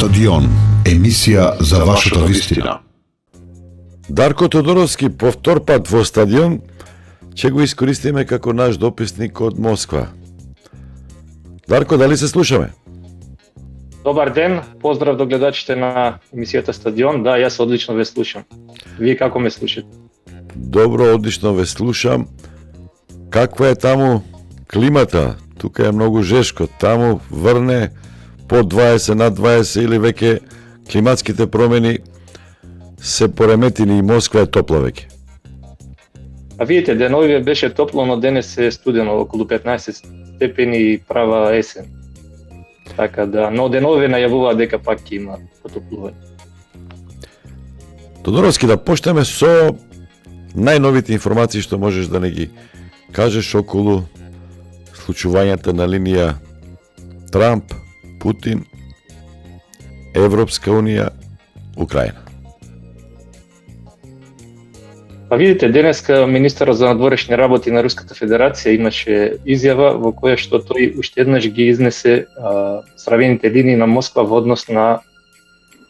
Стадион, емисија за вашата вистина. Дарко Тодоровски повтор пат во стадион ќе го искористиме како наш дописник од Москва. Дарко, дали се слушаме? Добар ден, поздрав до гледачите на емисијата Стадион. Да, јас одлично ве слушам. Вие како ме слушате? Добро, одлично ве слушам. Каква е таму климата? Тука е многу жешко. Таму врне под 20 над 20 или веќе климатските промени се пореметени и Москва е топла веќе. А видите, деновиве беше топло, но денес е студено, околу 15 степени и права есен. Така да, но деновиве најавува дека пак ќе има потоплување. Тодоровски, да почнеме со најновите информации што можеш да не ги кажеш околу случувањата на линија Трамп, Путин, Европска Унија, Украина. Па видите, денеска министерот за надворешни работи на Руската Федерација имаше изјава во која што тој уште еднаш ги изнесе сравнените линии на Москва во однос на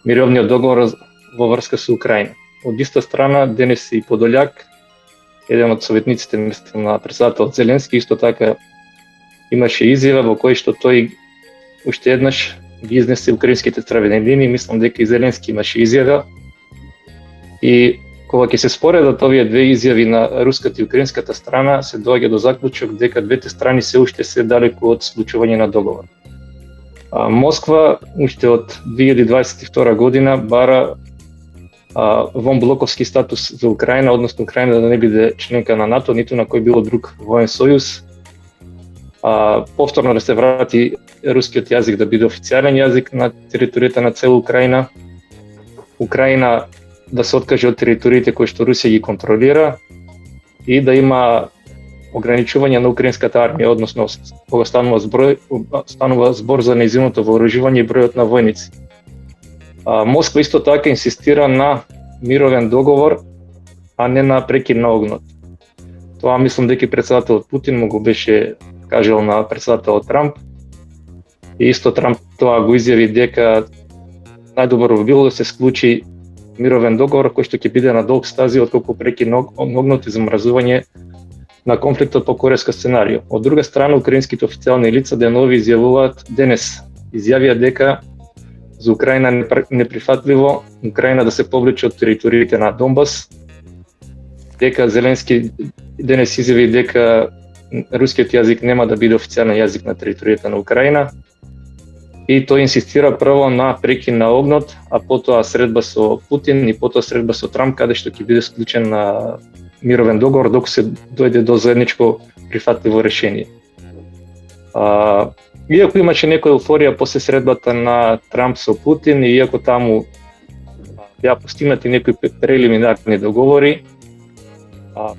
мировниот договор во врска со Украина. Од иста страна, денес и Подољак, еден од советниците на председателот Зеленски, исто така имаше изјава во кој што тој уште еднаш ги изнесе украинските црвени линии. Мислам дека и Зеленски имаше изјава. И кога ќе се споредат овие две изјави на руската и украинската страна, се доаѓа до заклучок дека двете страни се уште се далеку од склучување на договор. Москва уште од 2022 година бара вонблоковски статус за Украина, односно Украина да не биде членка на НАТО, ниту на кој било друг воен сојуз. Повторно да се врати рускиот јазик да биде официјален јазик на територијата на цела Украина. Украина да се откаже од териториите кои што Русија ги контролира и да има ограничување на украинската армија, односно кога станува збор за нејзиното вооружување и бројот на војници. Москва исто така инсистира на мировен договор, а не на прекид на огнот. Тоа мислам дека председателот Путин му го беше кажал на председателот Трамп. И исто Трамп тоа го изјави дека најдобро би било да се склучи мировен договор кој што ќе биде на долг стази отколку прекид на огнот и замрзување на конфликтот по корејска сценарио. Од друга страна, украинските официјални лица денови изјавуваат денес изјавија дека за Украина неприфатливо Украина да се повлече од териториите на Донбас, дека Зеленски денес изјави дека рускиот јазик нема да биде официјален јазик на територијата на Украина и тој инсистира прво на прекид на огнот, а потоа средба со Путин и потоа средба со Трамп, каде што ќе биде склучен на мировен договор доколку се дојде до заедничко прифатливо решение. Иако имаше некоја еуфорија после средбата на Трамп со Путин и иако таму беа постигнати некои прелиминарни договори,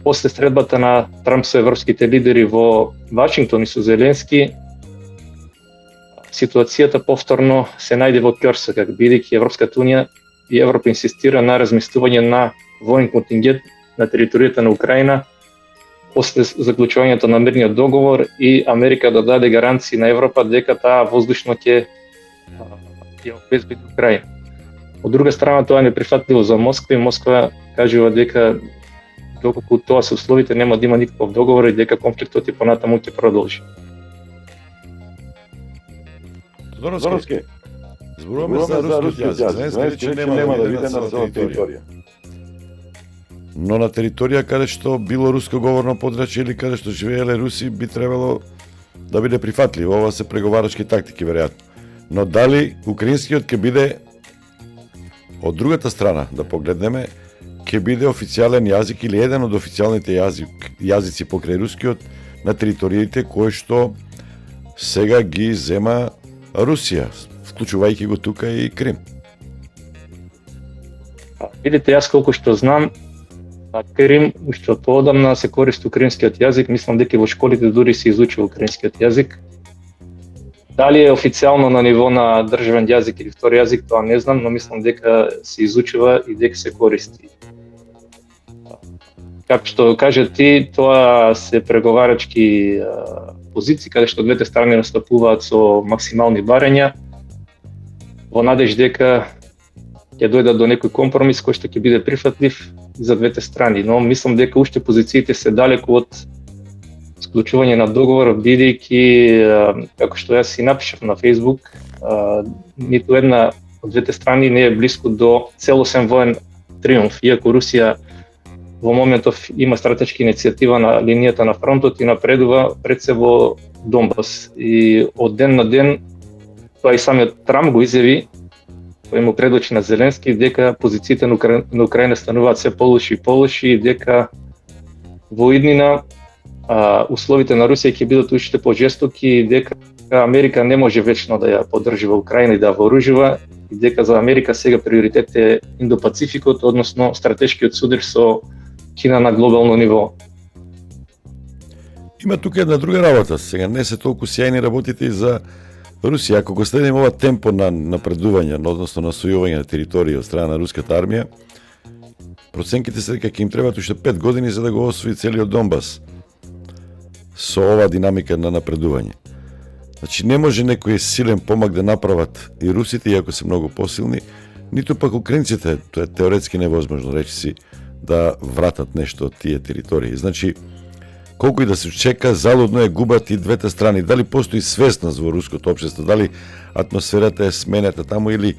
после средбата на Трамп со европските лидери во Вашингтон и со Зеленски, ситуацијата повторно се најде во ќорсакак, бидејќи Европската унија и Европа инсистира на разместување на воен контингент на територијата на Украина после заклучувањето на мирниот договор и Америка да даде гаранции на Европа дека таа воздушно ќе ја обезбеди Украина. Од друга страна, тоа е неприфатливо за Москва и Москва кажува дека доколку тоа се условите нема да има никаков договор и дека конфликтот и понатаму ќе продолжи. Тодоровски, зборуваме за рускиот јазик. Зеленски нема да биде на цела територија. Но на територија каде што било руско говорно подрачје или каде што живееле руси би требало да биде прифатливо. Ова се преговарачки тактики веројатно. Но дали украинскиот ќе биде од другата страна, да погледнеме, ќе биде официјален јазик или еден од официјалните јазици покрај рускиот на териториите кои што сега ги зема Русија, вклучувајќи го тука и Крим. Видите, јас колку што знам, на Крим уште од поодамна се користи украинскиот јазик. Мислам дека во школите дури се изучува украинскиот јазик. Дали е официјално на ниво на државен јазик или втори јазик, тоа не знам, но мислам дека се изучува и дека се користи. Како што кажа ти, тоа се преговарачки позиции каде што двете страни настапуваат со максимални барања. во надеж дека ќе дојдат до некој компромис кој што ќе биде прифатлив за двете страни, но мислам дека уште позициите се далеку од склучување на договор, бидејќи, како што јас си напишав на Facebook, ниту една од двете страни не е блиску до целосен воен триумф, иако Русија во моментов има стратешка иницијатива на линијата на фронтот и напредува пред се во Донбас. И од ден на ден, тоа и самиот Трамп го изјави, тој му предочи на Зеленски, дека позициите на Украина стануваат се полоши и полоши, и дека во иднина условите на Русија ќе бидат уште пожестоки, и дека Америка не може вечно да ја поддржува Украина и да вооружува, и дека за Америка сега приоритет е Индо-Пацификот, односно стратешкиот судар со Кина на глобално ниво. Има тука една друга работа. Сега не се толку сјајни работите и за Русија. Ако го следим ова темпо на напредување, односно на освојување на територија од страна на руската армија, проценките се дека ќе им требаат уште 5 години за да го освои целиот Донбас со ова динамика на напредување. Значи не може некој силен помак да направат и русите, иако се многу посилни, ниту пак украинците, тоа е теоретски невозможно, речиси, да вратат нешто од тие територии. Значи, колку и да се чека, залудно е губат и двете страни. Дали постои свесност во руското општество, дали атмосферата е сменета таму или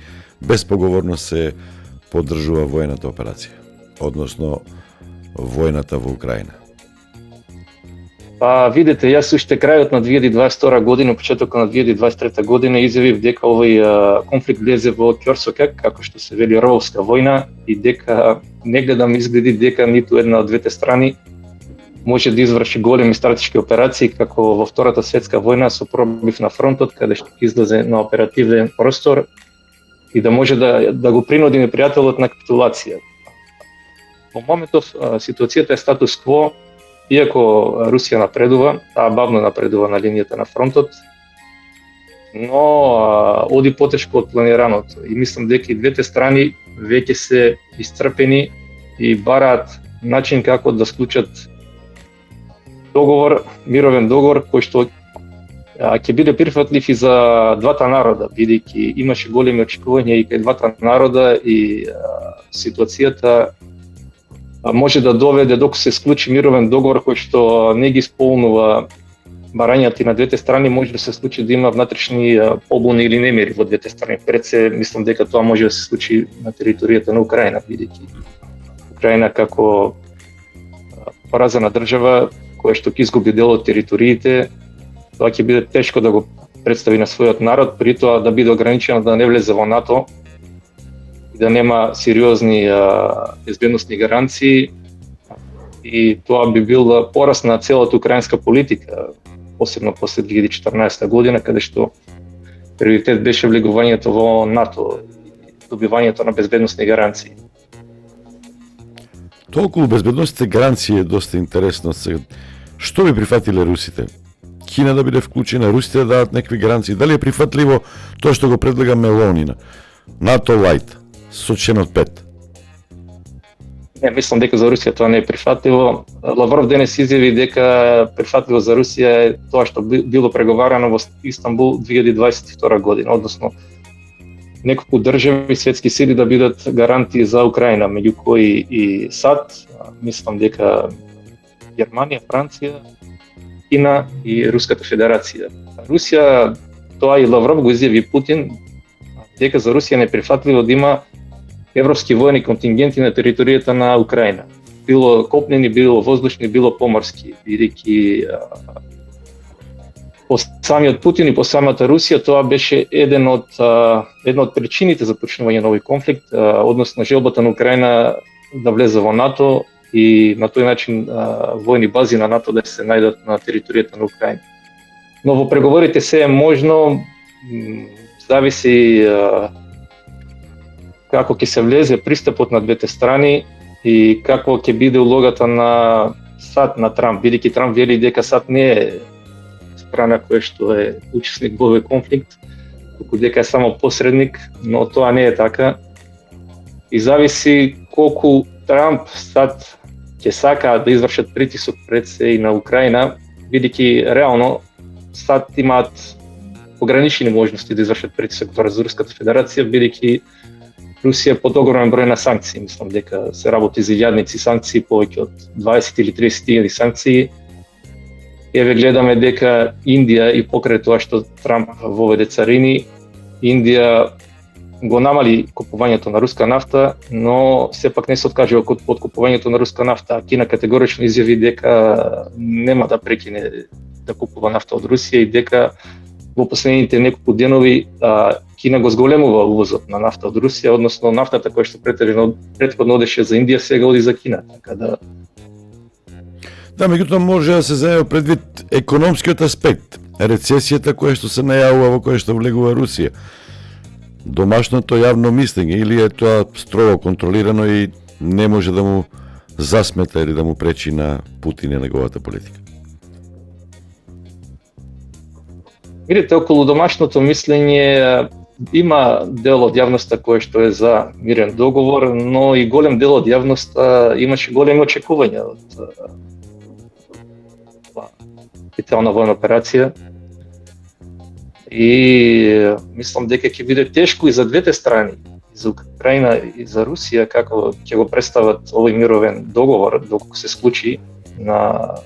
безпоговорно се поддржува воената операција, односно војната во Украина. Па видите, јас уште крајот на 2022 година, почетокот на 2023 година изјавив дека овој конфликт влезе во ќорсокак, како што се вели ровска војна, и дека не гледам изгледи дека ниту една од двете страни може да изврши големи стратешки операции, како во Втората светска војна со пробив на фронтот, каде што излезе на оперативен простор и да може да го принуди непријателот на капитулација. Во моментов ситуацијата е статус кво, иако Русија напредува, таа бавно напредува на линијата на фронтот, но оди потешко од планираното. И мислам дека и двете страни веќе се исцрпени и бараат начин како да склучат договор, мировен договор, кој што ќе биде прифатлив и за двата народа, бидејќи имаше големи очекувања и кај двата народа, и ситуацијата може да доведе докато се склучи мировен договор кој што не ги исполнува барањата на двете страни, може да се случи да има внатрешни побуни или немири во двете страни. Пред се мислам дека тоа може да се случи на територијата на Украина, бидејќи Украина како поразена држава која што ќе изгуби дел од териториите, тоа ќе биде тешко да го представи на својот народ, при тоа да биде ограничено да не влезе во НАТО и да нема сериозни безбедносни гаранции, и тоа би бил порас на целата украинска политика, посебно после 2014 година, каде што приоритет беше влегувањето во НАТО и добивањето на безбедносни гаранции. Толку безбедносните гаранции е доста интересно. Што би прифатиле русите? Кина да биде вклучена, русите да дадат некакви гаранции? Дали е прифатливо тоа што го предлага Мелонина? НАТО Лайт, со членот 5? Не, мислам дека за Русија тоа не е прифатливо. Лавров денес изјави дека прифатливо за Русија е тоа што било преговарано во Истанбул 2022 година, односно неколку држави светски сили да бидат гаранти за Украина, меѓу кои и САД, мислам дека Германија, Франција, Кина и Руската Федерација. Русија, тоа и Лавров го изјави Путин, дека за Русија не е прифатливо да има европски воени контингенти на територијата на Украина. Било копнени, било воздушни, било поморски, бидејќи по самиот Путин и по самата Русија тоа беше една од причините за почнување на овој конфликт, односно желбата на Украина да влезе во НАТО и на тој начин војни бази на НАТО да се најдат на територијата на Украина. Но во преговорите се е можно, зависи како ќе се влезе пристапот на двете страни и какво ќе биде улогата на САД, на Трамп, бидејќи Трамп вели дека САД не е страна која што е учесник во овој конфликт, туку дека е само посредник, но тоа не е така. И зависи колку Трамп, САД ќе сакаат да извршат притисок пред се и на Украина, бидејќи реално САД имаат ограничени можности да извршат притисок врз Руската Федерација, бидејќи Русија под огромен број на санкции. Мислам дека се работи за илјадници санкции, повеќе од 20 или 30 илјади санкции. Еве гледаме дека Индија и покрај тоа што Трамп воведе царини, Индија го намали купувањето на руска нафта, но сепак не се откажува од купувањето на руска нафта. Кина категорично изјави дека нема да прекине да купува нафта од Русија и дека во последните неколку денови Кина го зголемува увозот на нафта од Русија, односно нафтата која што претходно одеше за Индија сега оди за Кина, така да. Да, меѓутоа може да се земе предвид економскиот аспект, рецесијата која што се најавува, во која што влегува Русија. Домашното јавно мислење или е тоа строго контролирано и не може да му засмета или да му пречи на Путин и неговата политика? Видите, околу домашното мислење има дел од јавноста кој што е за мирен договор, но и голем дел од јавноста имаше големи очекувања од специјална војна операција. И мислам дека ќе биде тешко и за двете страни, и за Украина и за Русија, како ќе го представат овој мировен договор доколку се случи на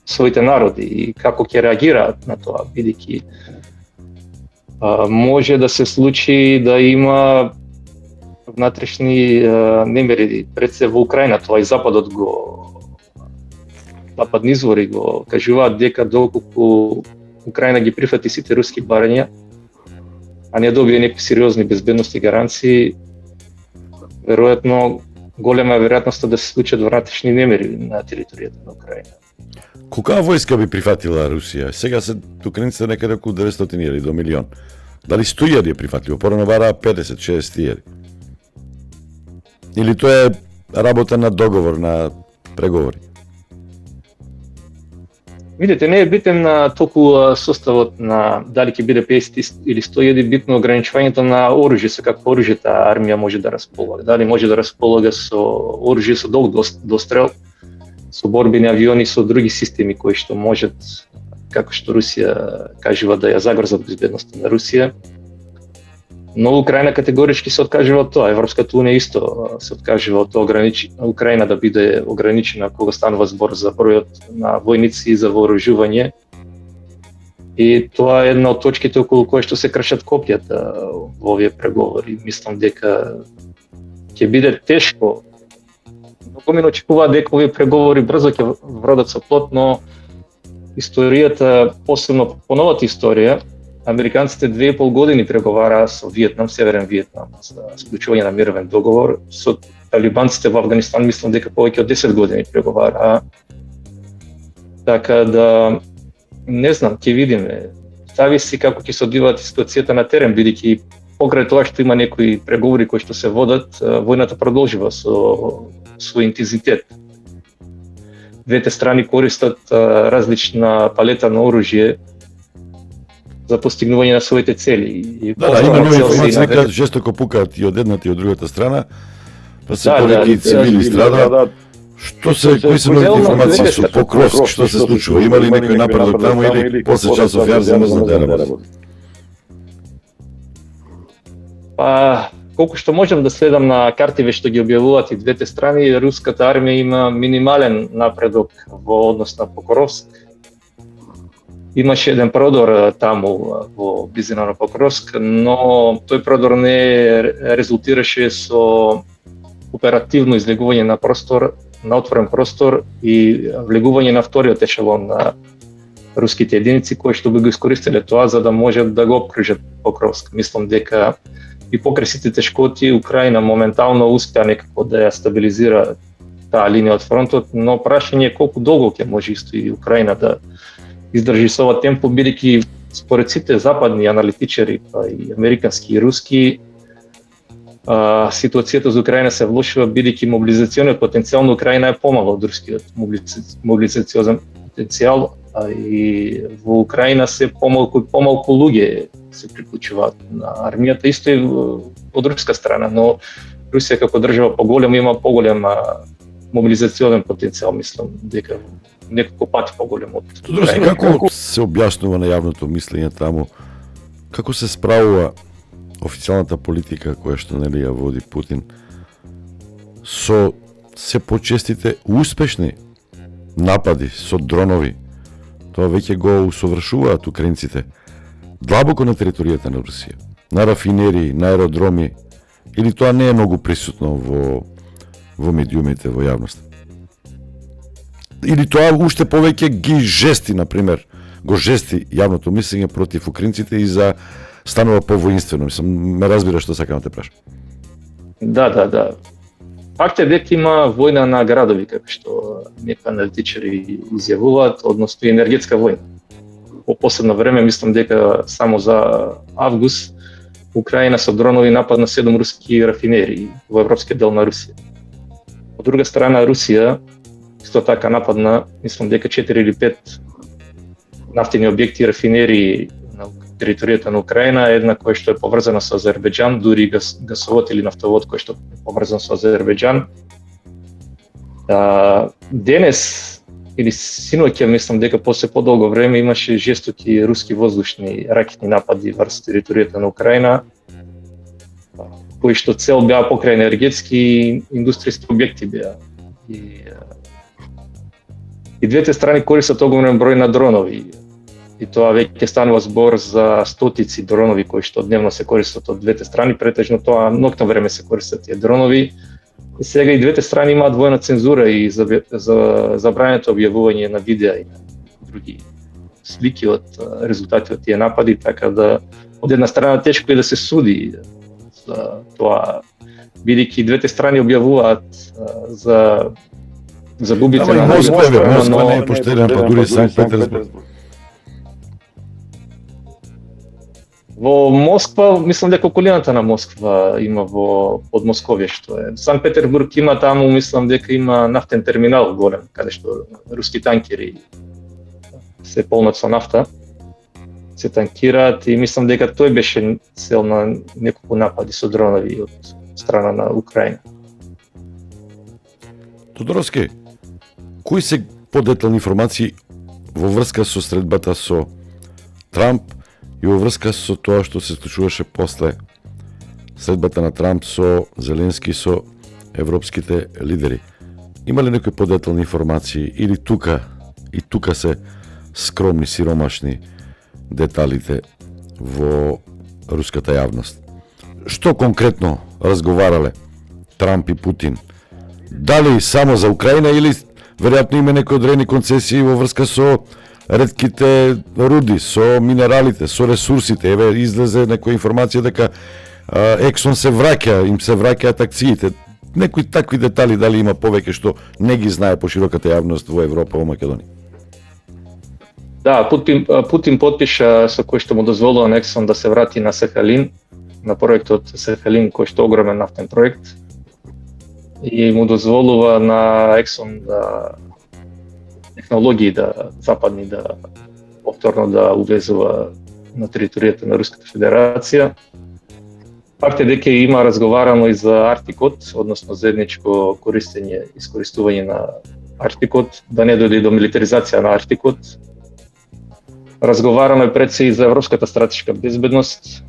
своите народи и како ќе реагираат на тоа, бидејќи може да се случи да има внатрешни немири пред се во Украина. Тоа и западни извори го кажуваат дека доколку Украина ги прифати сите руски барања, а не добие некои сериозни безбедности гаранции, веројатно голема е веројатноста да се случат внатрешни немири на територијата на Украина. Колка војска би прифатила Русија? Сега се украинците некаде околу 900.000 до милион. Дали 100.000 е прифатливо? Порано бараа 50-60.000. Или тоа е работа на договор, на преговори? Видите, не е битен на толку составот на дали ќе биде 50 или 100.000, битно ограничувањето на оружје, со какво оружје таа армија може да располага. Дали може да располага со оружје со долг дострел, со борбени авиони, со други системи кои што можат, како што Русија кажува, да ја загрозат безбедноста на Русија. Но Украина категорички се откажува од тоа. Европската унија исто се откажува од тоа, Украина да биде ограничена кога станува збор за бројот на војници и за вооружување. И тоа е една од точките околу кои што се кршат копјата во овие преговори. Мислам дека ќе биде тешко. Многу ми очекуваат дека овие преговори брзо ќе вродат со плод, но историјата, посебно по новата историја, американците 2,5 години преговараа со Виетнам, Северен Виетнам, за склучување на мировен договор. Со талибанците во Афганистан мислам дека повеќе од 10 години преговараа. Така да не знам, ќе видиме. Зависи како ќе се одвиваат ситуацијата на терен, бидејќи покрај тоа што има некои преговори кои што се водат, војната продолжува со свој интензитет. Двете страни користат различна палета на оружје за постигнување на своите цели. Да, има нови информации, нека жестоко пукаат и од едната и од другата страна, па се повеќе цивили страдаат. Кои се новите информации со Покровск, што се случува? Има ли некој напредок таму или после часов јар замрзнат да работи? Па, колку што можам да следам на картиве што ги објавуваат и двете страни, руската армија има минимален напредок во однос на Покровск. Имаше еден продор таму во близина на Покровск, но тој продор не резултираше со оперативно излегување на простор, на отворен простор и влегување на вториот ешелон на руските единици кои што би го искористиле тоа за да можат да го опкружат Покровск. Мислам дека и покрај сите тешкоти Украина моментално успеа некако да ја стабилизира таа линија од фронтот, но прашање е колку долго ќе може исто и Украина да издржи со ова темпо, бидејќи според сите западни аналитичари, па и американски и руски, ситуацијата за Украина се влошува бидејќи мобилизациониот потенцијал на Украина е помал од рускиот мобилизационен потенцијал, и во Украина се помалку и помалку луѓе се приклучуваат на армијата, исто и од руска страна, но Русија како држава поголема има поголем мобилизационен потенцијал, мислам дека неколку пати поголем од Тодороски, Украина. како се објаснува на јавното мислење таму, како се справува официјалната политика која што нели ја води Путин со се почестите успешни напади со дронови? Тоа веќе го усовршуваат украинците длабоко на територијата на Русија, на рафинерии, на аеродроми, или тоа не е многу присутно во медиумите, во јавност? Или тоа уште повеќе ги жести, например, го жести јавното мислење против украинците и за станува повоинствено. Мислам, ме разбира што сакам да те прашам. Да. Факт е дека има војна на градови, како што некои аналитичари изјавуваат, односно енергетска војна. По последно време, мислам дека само за август Украина со дронови нападна 7 руски рафинерии во европскиот дел на Русија. Од друга страна, Русија исто така нападна, мислам дека 4 или 5 нафтени објекти и рафинерии на територијата на Украина, една која што е поврзана со Азербејџан, дури гасовод или нафтовод кој што е поврзан со Азербејџан. Денес или синоќа, мислам дека после подолго време имаше жестоки руски воздушни ракетни напади врз територијата на Украина, кои што цел беа покрај енергетски и индустријски објекти беа. И двете страни користат огромен број на дронови. И тоа веќе станува збор за стотици дронови кои што дневно се користат од двете страни, претежно тоа ноќно време се користат тие дронови. И сега и двете страни имаат војна цензура и за забрането објавување на видеа и други слики од резултати од тие напади, така да од една страна тешко е да се суди за тоа, бидејќи двете страни објавуваат за загубите на Москва не е поштеден, па дури Санкт Петербург. Во Москва, мислам дека околината на Москва има во Подмосковје што е. Санкт Петербург има таму, мислам дека има нафтен терминал голем, каде што руски танкери се полнат со нафта, се танкираат и мислам дека тој беше цел на неколку напади со дронови од страна на Украина. Тодороски, кои се подетални информации во врска со средбата со Трамп и во врска со тоа што се случуваше после средбата на Трамп со Зеленски, со европските лидери? Има ли некои подетални информации или тука се скромни, сиромашни деталите во руската јавност? Што конкретно разговарале Трамп и Путин? Дали само за Украина или веројатно има некои одредени концесии во врска со ретките руди, со минералите, со ресурсите? Еве излезе некоја информација дека Ексон се враќаат акциите. Некои такви детали, дали има повеќе што не ги знае по широката јавност во Европа, во Македонија? Да, Путин потпиша со кој што му дозволува на Ексон да се врати на Сахалин, на проектот Сахалин, кој што е огромен нафтен проект, и му дозволува на Ексон да технологии западни да повторно да увезува на територијата на Руската Федерација. Факт е дека има разговарано и за Арктикот, односно заедничко користење и искористување на Арктикот, да не дојде до милитаризација на Арктикот. Разговарано е пред се и за европската стратешка безбедност.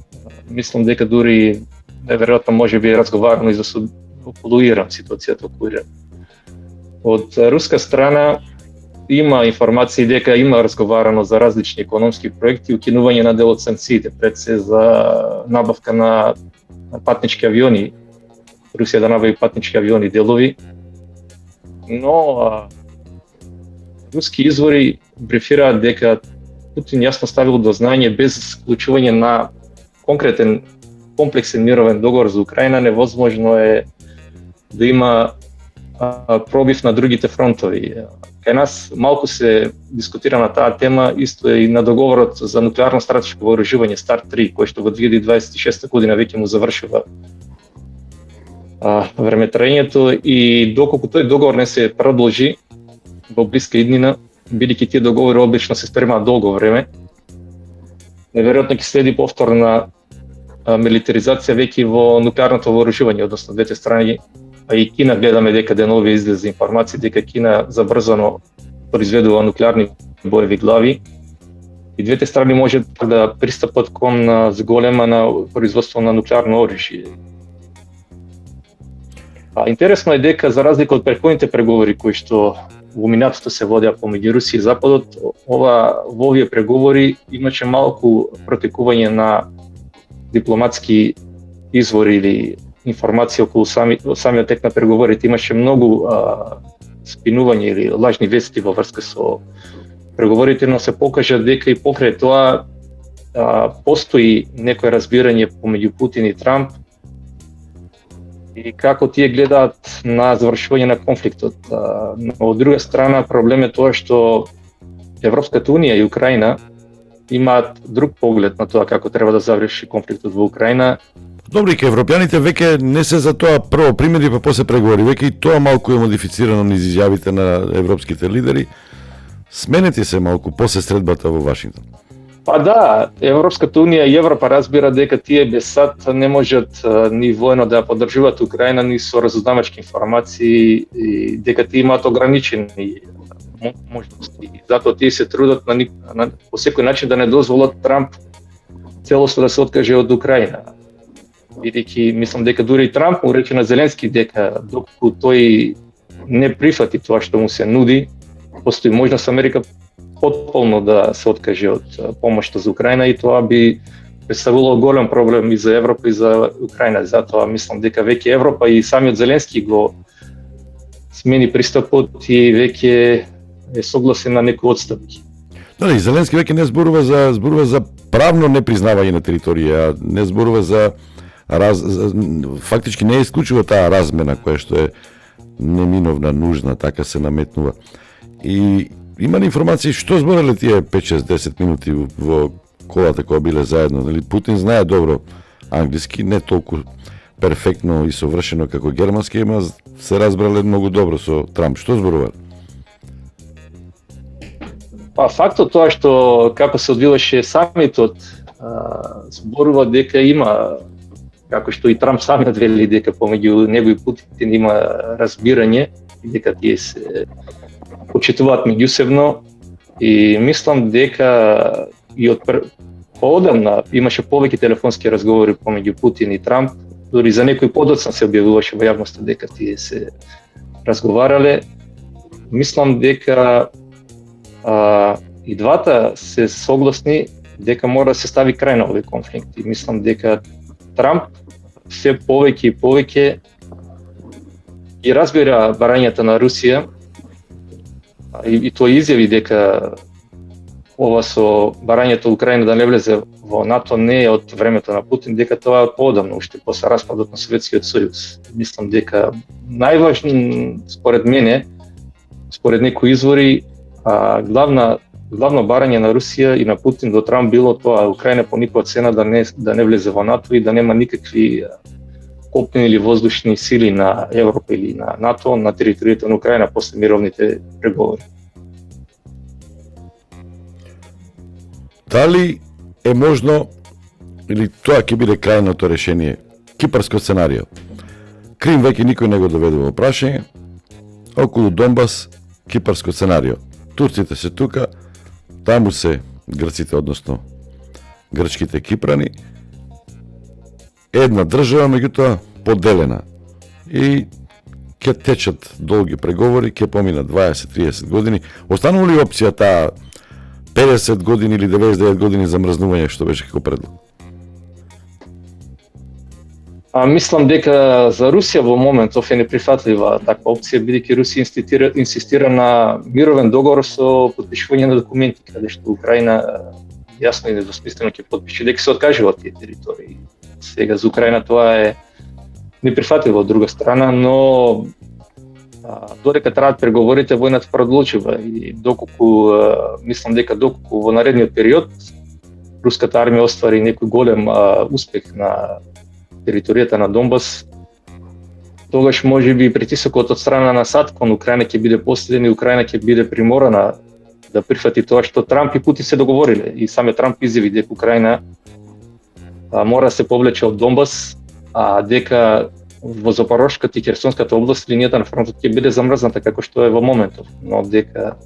Мислам дека дури неверојатно можеби е разговарано и за околу Иран, ситуацијата околу Иран. Од руска страна има информации дека има разговарано за различни економски проекти, укинување на дел од санкциите, пред се за набавка на патнички авиони, Русија да набави патнички авиони делови, но руски извори брифираат дека Путин јасно ставил до знање без склучување на конкретен комплексен мировен договор за Украина невозможно е да има пробив на другите фронтови. Кај нас малку се дискутира на таа тема, исто е и на договорот за нуклеарно стратешко вооружување START 3, кој што во 2026 година веќе му завршува времетраењето, и доколку тој договор не се продолжи во блиска иднина, бидејќи тие договори обично се спремаат долго време, неверојатно ќе следи повторна милитаризација веќе во нуклеарното вооружување, односно двете страни. А и Кина гледаме дека денови излезе информации дека Кина забрзано произведува нуклеарни боеви глави. И двете страни можат да пристапат кон зголема на производство на нуклеарно оружје. Интересно е дека, за разлика од претходните преговори кои што во минатото се водеа помеѓу Русија и Западот, во овие преговори имаше малку протекување на дипломатски извори или информации околу самиот тек на преговорите. Имаше многу спинување или лажни вести во врска со преговорите, но се покажа дека и покрај тоа постои некое разбирање помеѓу Путин и Трамп и како тие гледаат на завршување на конфликтот. Но од друга страна проблем е тоа што Европската унија и Украина имаат друг поглед на тоа како треба да заврши конфликтот во Украина. Добри, ке европјаните веќе не се за тоа прво примери, па после преговори. Веќе и тоа малку е модифицирано низ изјавите на европските лидери. Сменети се малку после средбата во Вашингтон. Па да, Европската унија и Европа разбира дека тие без САД не можат ни воено да ја поддржуваат Украина, ни со разузнавачки информации, и дека тие имаат ограничени можности. Затоа тие се трудат по секој начин да не дозволат Трамп целосно да се откаже од Украина. Бидејќи мислам дека дури и Трамп му рече на Зеленски дека доколку тој не прифати тоа што му се нуди, постои можност Америка потполно да се откаже од помошта за Украина, и тоа би представувало голем проблем и за Европа и за Украина. Затоа мислам дека веќе Европа и самиот Зеленски го смени пристапот и веќе е согласен на некои отстапки. Дали, Зеленски веќе не зборува за правно непризнавање на територија, не зборува за фактички не исклучува таа размена која што е неминовна, нужна, така се наметнува. И има информации што збореле тие 5-6-10 минути во колата која биле заедно. Нели, Путин знае добро англиски, не толку перфектно и совршено како германски, ама се разбрале многу добро со Трамп. Што зборувале? Па фактот тоа што како се одвиваше самитот, зборува дека има, како што и Трамп самиот вели дека помеѓу него и Путин има разбирање и дека тие се почитуваат меѓусебно, и мислам дека и од поодамна имаше повеќе телефонски разговори помеѓу Путин и Трамп, дури за некој подоцна се објавуваше во јавноста дека тие се разговарале. Мислам дека и двата се согласни дека мора да се стави крај на овој конфликт, и мислам дека Трамп се повеќе и повеќе и разбира барањата на Русија, и тоа изјави дека ова со барањето Украина да не влезе во НАТО не е од времето на Путин, дека тоа е поодамно, уште после распадот на Советскиот сојуз. Мислам дека најважно според мене, според некои извори, главно барање на Русија и на Путин до Трамп било тоа Украина по никоја цена да не влезе во НАТО и да нема никакви копнени или воздушни сили на Европа или на НАТО на територијата на Украина после мировните преговори. Дали е можно, или тоа ќе биде крајното решение, кипарско сценарио? Крим веќе никој не го доведе во прашање, околу Донбас, кипарско сценарио. Турците се тука, таму се грците, односно грчките кипрани, една држава, меѓутоа поделена. И ќе течат долги преговори, ќе помина 20-30 години. Останува ли опција таа 50 години или 99 години замрзнување, што беше како предлог? Мислам дека за Русија во моментов е неприфатлива таква опција, бидејќи Русија инсистира на мировен договор со потпишување на документи, каде што Украина јасно и недвосмислено ќе потпише дека се откажува од тие територии. Сега за Украина тоа е неприфатливо од друга страна, но додека траат преговорите, војната продолжува, и доколку мислам дека доколку во наредниот период руската армија оствари некој голем успех на територијата на Донбас, тогаш може би притисокот од страна на САД кон Украина ќе биде последен и Украина ќе биде приморана да прифати тоа што Трамп и Путин се договориле, и самиот Трамп изјави дека Украина мора да се повлече од Донбас, дека во Запорожската и Херсонската област линијата на фронтот ќе биде замрзната како што е во моментов, но дека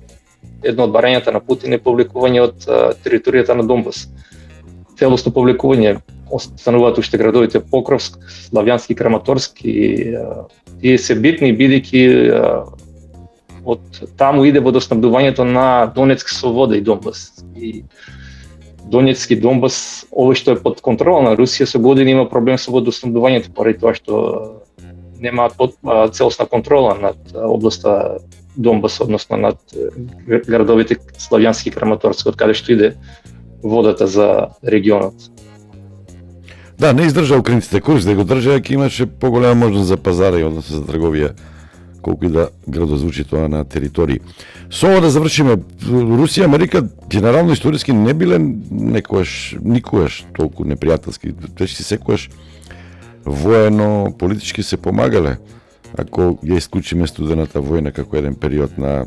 едно од барањата на Путин е повлекување од територијата на Донбас. Целосно повлекување остануваат уште градовите Покровск, Славјански, Краматорск и тие се битни бидејќи од таму иде водоснабдувањето на Донецк со вода и Донбас. И Донецк и Донбас, овој што е под контрола на Русија, со години има проблем со водоснабдувањето поради тоа што немаат целосна контрола над областа Донбас, односно над градовите Славјански и Краматорск, од каде што иде водата за регионот. Да, не издржа украинците курс, да го држа, ќе имаше поголема можност за пазари, односно за трговија, колку и да градозвучи тоа на територии. Со ова да завршиме, Русија и Америка генерално историски не биле никогаш толку непријателски, веќе секогаш воено, политички се помагале, ако ја исклучиме студената војна како еден период на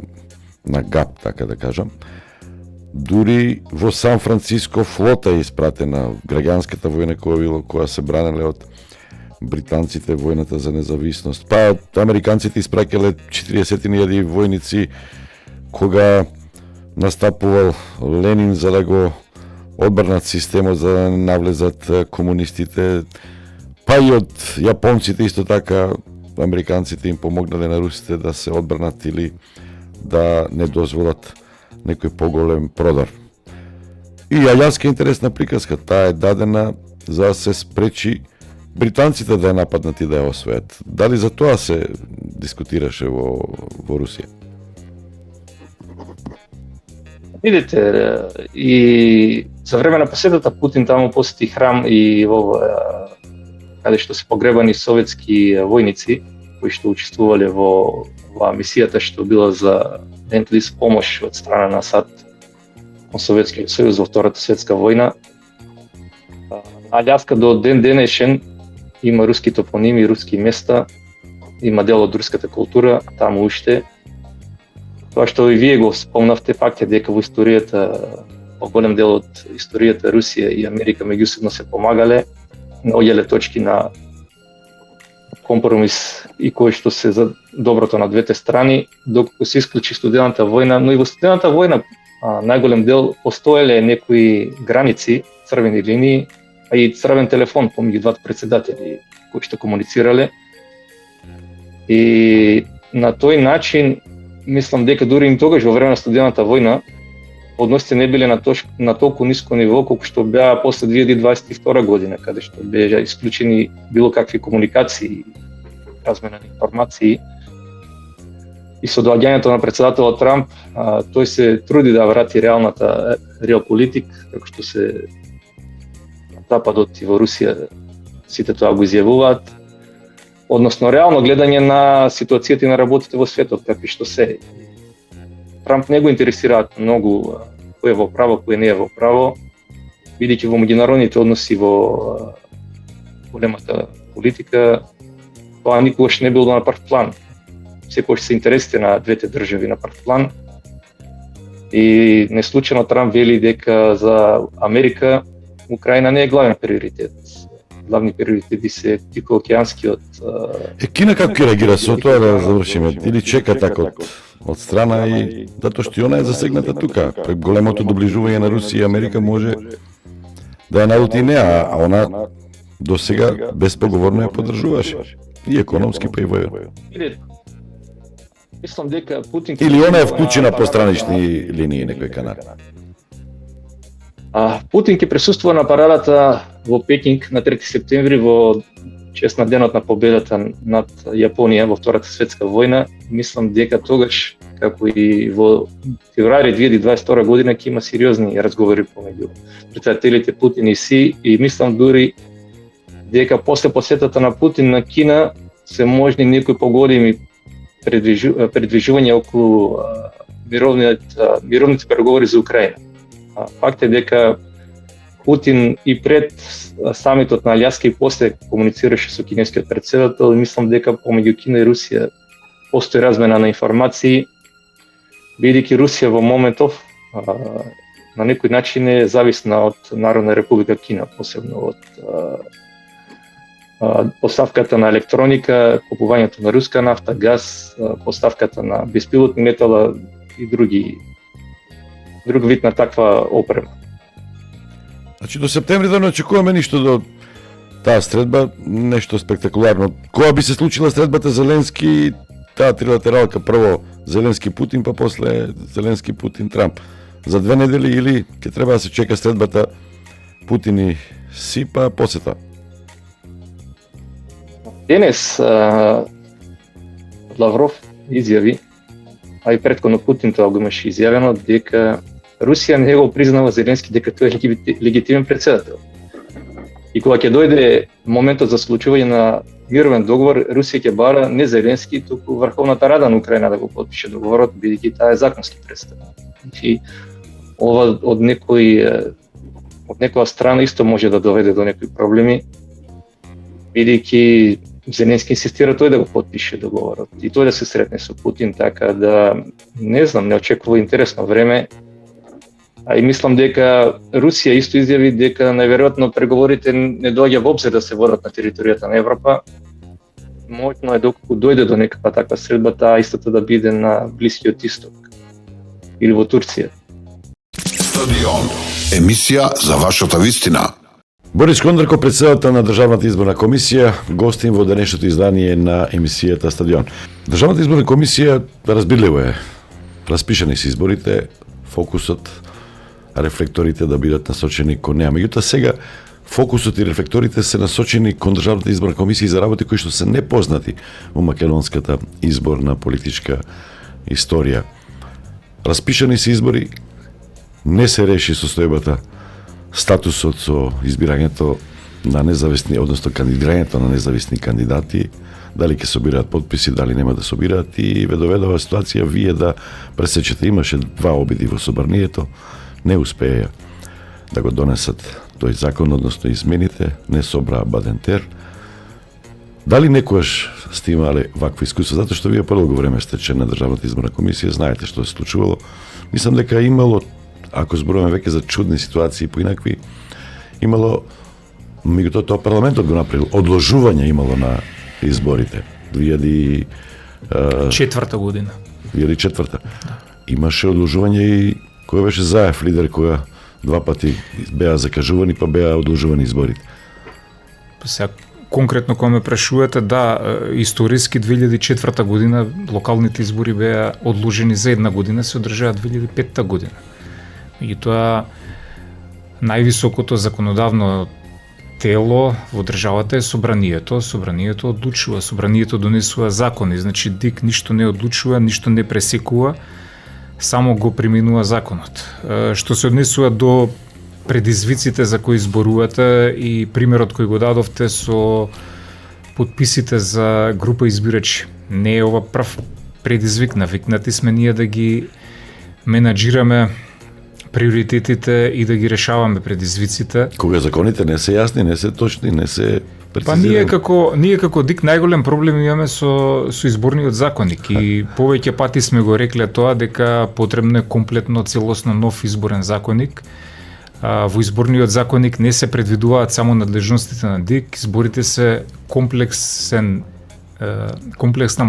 гап, така да кажам. Дури во Сан Франциско флота е испратена, граѓанската војна која се бранеле од британците, војната за независност. Па американците испраќале 40.000 војници кога настапувал Ленин за да го одбранат системот за да навлезат комунистите. Па и од јапонците исто така американците им помогнале на русите да се одбранат или да не дозволат некој поголем продар. И јајарска интересна приказка, таа е дадена за да се спречи британците да ја нападнат и да ја освојат. Дали за тоа се дискутираше во Русија? Видите, и за време на посетата Путин таму посети храм и каде што се погребани советски војници кои што учествувале во мисијата што била за Ленд-лиз помош од страна на САД кон Советскиот сојуз во Втората светска војна. Аљаска до ден денешен има руски топоними, руски места, има дел од руската култура таму уште. Тоа што и вие го спомнавте, факт е дека во историјата, во голем дел од историјата Русија и Америка меѓусебно се помагале, наоѓале точки на компромис и кои што се за доброто на двете страни, докато се исклучи студената војна, но и во студената војна најголем дел постоеле некои граници, црвени линии, а и црвен телефон помеѓу двата председатели кои што комуницирале. И на тој начин мислам дека дури и тогаш во време на студената војна односите не биле на толку ниско ниво колку што беа после 2022 година, каде што беа исклучени било какви комуникации, размена на информации. И со доаѓањето на председателот Трамп, тој се труди да врати реалната реалполитик, како што се Западот и во Русија сите тоа го изјавуваат, односно реално гледање на ситуацијата и на работите во светот, какви што се. Трамп не го интересираат многу кој е во право, кој не е во право, бидејќи во меѓународните односи во големата политика тоа никогаш не било на прв план. Секогаш се интересите на двете држави на прв план. И неслучајно Трамп вели дека за Америка Украина не е главен приоритет. Главни приоритети се Тихоокеанскиот. Кина како ќе реагира со тоа да завршиме? Или чека така од страна и затоа што и она е засегната тука. Пред големото доближување на Русија и Америка може да ја налути неа, а она до сега безпоговорно ја поддржуваше. И економски па и војно. Мислам дека Путин или она е вклучена по странични линии некој канал. Путин ќе присуствува на парадата во Пекинг на 3 септември во чест на денот на победата над Јапонија во Втората светска војна. Мислам дека тогаш, како и во февруари 2022 година, ќе има сериозни разговори помеѓу председателите Путин и Си, и мислам дури дека после посетата на Путин на Кина се можни некои поголеми предвижувања околу мировните преговори за Украина. Факт е дека Путин и пред самитот на Аљаска и после комуницираше со кинескиот председател, и мислам дека помеѓу Кина и Русија постои размена на информации, бидејќи Русија во моментов на некој начин е зависна од Народна република Кина, посебно од поставката на електроника, купувањето на руска нафта, газ, поставката на беспилотни летала и други друг вид на таква опрема. Значи до септември да не очекуваме ништо до таа средба, нешто спектакуларно. Кога би се случила средбата Зеленски, таа трилатералка, прво Зеленски Путин, па после Зеленски Путин Трамп. За 2 недели или ќе треба да се чека средбата Путин и Си, па посета? Денес Лавров изјави, а и претходно Путин тоа го имаше изјавено, дека Русија не го признава Зеленски дека тој е легитимен председател. И кога ќе дојде моментот за склучување на мировен договор, Русија ќе бара не Зеленски, туку Врховната Рада на Украина да го потпише договорот, бидејќи таа е законски представен. И ова од некоја страна исто може да доведе до некои проблеми, бидејќи Зеленски инсистира тој да го потпише договорот и тој да се сретне со Путин, така да не знам, не очекува интересно време. А и мислам дека Русија исто изјави дека најверојатно преговорите не доаѓа во обзир да се водат на територијата на Европа. Мојно е доколку дојде до некаква таква средба, таа истата да биде на Блискиот Исток или во Турција. Стадион. Емисија за вашата вистина. Борис Кондрко, председател на Државната изборна комисија, гостин во денешното издание на емисијата Стадион. Државната изборна комисија, разбирливо е, распишани се изборите, фокусот, рефлекторите да бидат насочени кон неа. Меѓутоа сега фокусот и рефлекторите се насочени кон Државната изборна комисија за работи кои што се непознати во македонската изборна политичка историја. Распишани се избори, не се реши состојбата, статусот со избирањето на независни, односно кандидирањето на независни кандидати, дали ќе собираат потписи, дали нема да собираат, и ве доведе оваа ситуација вие да пресечете. Имаше 2 обиди во собранието, не успеја да го донесат тој закон, односно измените, не собраа Бадентер. Дали некојаш сте имале вакво искуство? Затоа што вие прво време сте член на Државната изборна комисија, знаете што се случувало. Мислам дека имало, ако зборуваме веќе за чудни ситуации поинакви, имало, меѓутоа тоа парламентот го направил, одложување имало на изборите. 2004 година. 2004. Имаше одложување и кој беше Заев лидер, која 2 пати беа закажувани, па беа одложувани изборите. Сега, конкретно кога ме прашувате, да, историски 2004 година локалните избори беа одложени за 1 година, се одржаа 2005 година. И тоа највисокото законодавно тело во државата е собранието. Собранието одлучува, собранието донесува закони, значи ДИК ништо не одлучува, ништо не пресекува, само го приминува законот. Што се однесува до предизвиците за кои зборувате и примерот кој го дадовте со подписите за група избирачи. Не е ова прв предизвик, навикнати сме ние да ги менаџираме приоритетите и да ги решаваме предизвиците. Кога законите не се јасни, не се точни, не се прецизирани. Па ние како ДИК најголем проблем имаме со изборниот законник и повеќе пати сме го рекле тоа дека потребно е комплетно целосно нов изборен законник. Во изборниот законник не се предвидуваат само надлежностите на ДИК, изборите се комплексна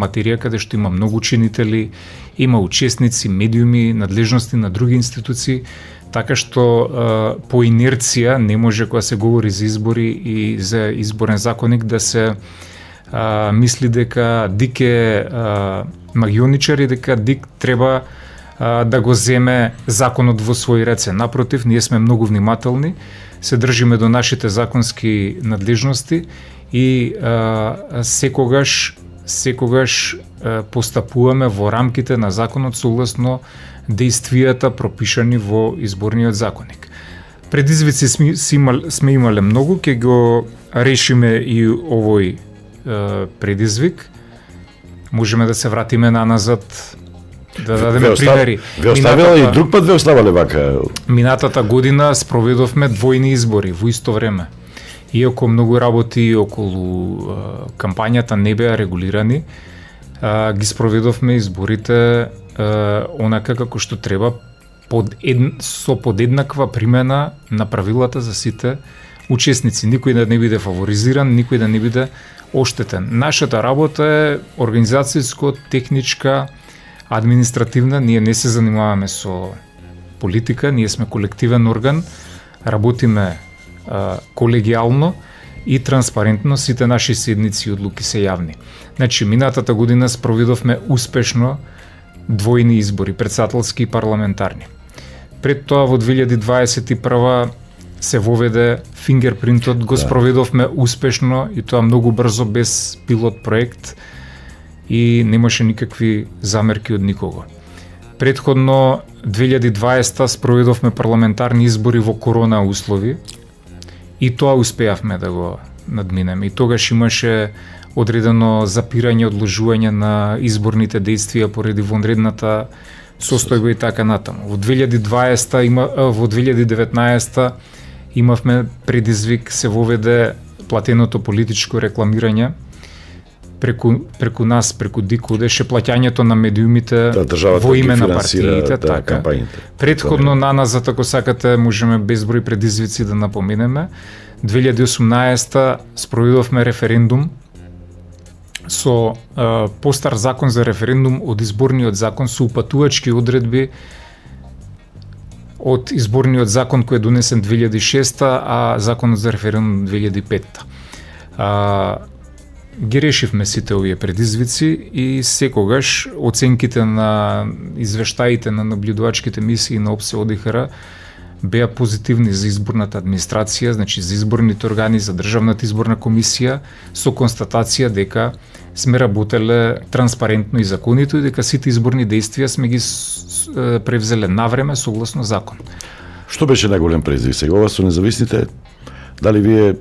материја каде што има многу учинители, има учесници, медиуми, надлежности на други институции, така што по инерција не може кога се говори за избори и за изборен законник да се мисли дека ДИК е магионичар и дека ДИК треба да го земе законот во своји раце. Напротив, ние сме многу внимателни, се држиме до нашите законски надлежности и секогаш постапуваме во рамките на законот согласно действијата пропишани во изборниот законник. Предизвици сме имале многу, ќе го решиме и овој предизвик. Можеме да се вратиме назад, да дадеме примери. Ве оставила и друг пат ве оставале вака. Минатата година спроведовме двојни избори во исто време. Иако многу работи околу кампањата не беа регулирани, ги спроведовме изборите онака како што треба, со подеднаква примена на правилата за сите учесници. Никој да не биде фаворизиран, никој да не биде оштетен. Нашата работа е организацијско, техничка, административна. Ние не се занимаваме со политика, ние сме колективен орган, работиме колегијално и транспарентно, сите наши седници и одлуки се јавни. Значи, минатата година спроведовме успешно двојни избори, претседателски и парламентарни. Пред тоа во 2021 се воведе фингерпринтот, го спроведовме успешно и тоа многу брзо без пилот проект и немаше никакви замерки од никого. Предходно 2020 спроведовме парламентарни избори во корона услови и тоа успеавме да го надминеме. И тогаш имаше одредено запирање, одложување на изборните действија поради вонредната состојба и така натаму. Во 2019 имавме предизвик, се воведе платеното политичко рекламирање преку нас, преку ДИК, одеше плаќањето на медиумите во име на партиите, така. Предходно на нас, ако сакате, можеме безброј предизвици да напоменеме. 2018 спроведовме референдум со постар закон за референдум од изборниот закон со упатувачки одредби од изборниот закон кој е донесен 2006, а законот за референдум 2005. Ги решивме сите овие предизвици и секогаш оценките на извештаите на наблюдувачките мисии на ОПСЕ ОДИХР беа позитивни за изборната администрација, значи за изборните органи, за Државната изборна комисија, со констатација дека сме работеле транспарентно и законито и дека сите изборни действија сме ги превзеле навреме согласно закон. Што беше најголем предизвик сега ова со независните? Дали вие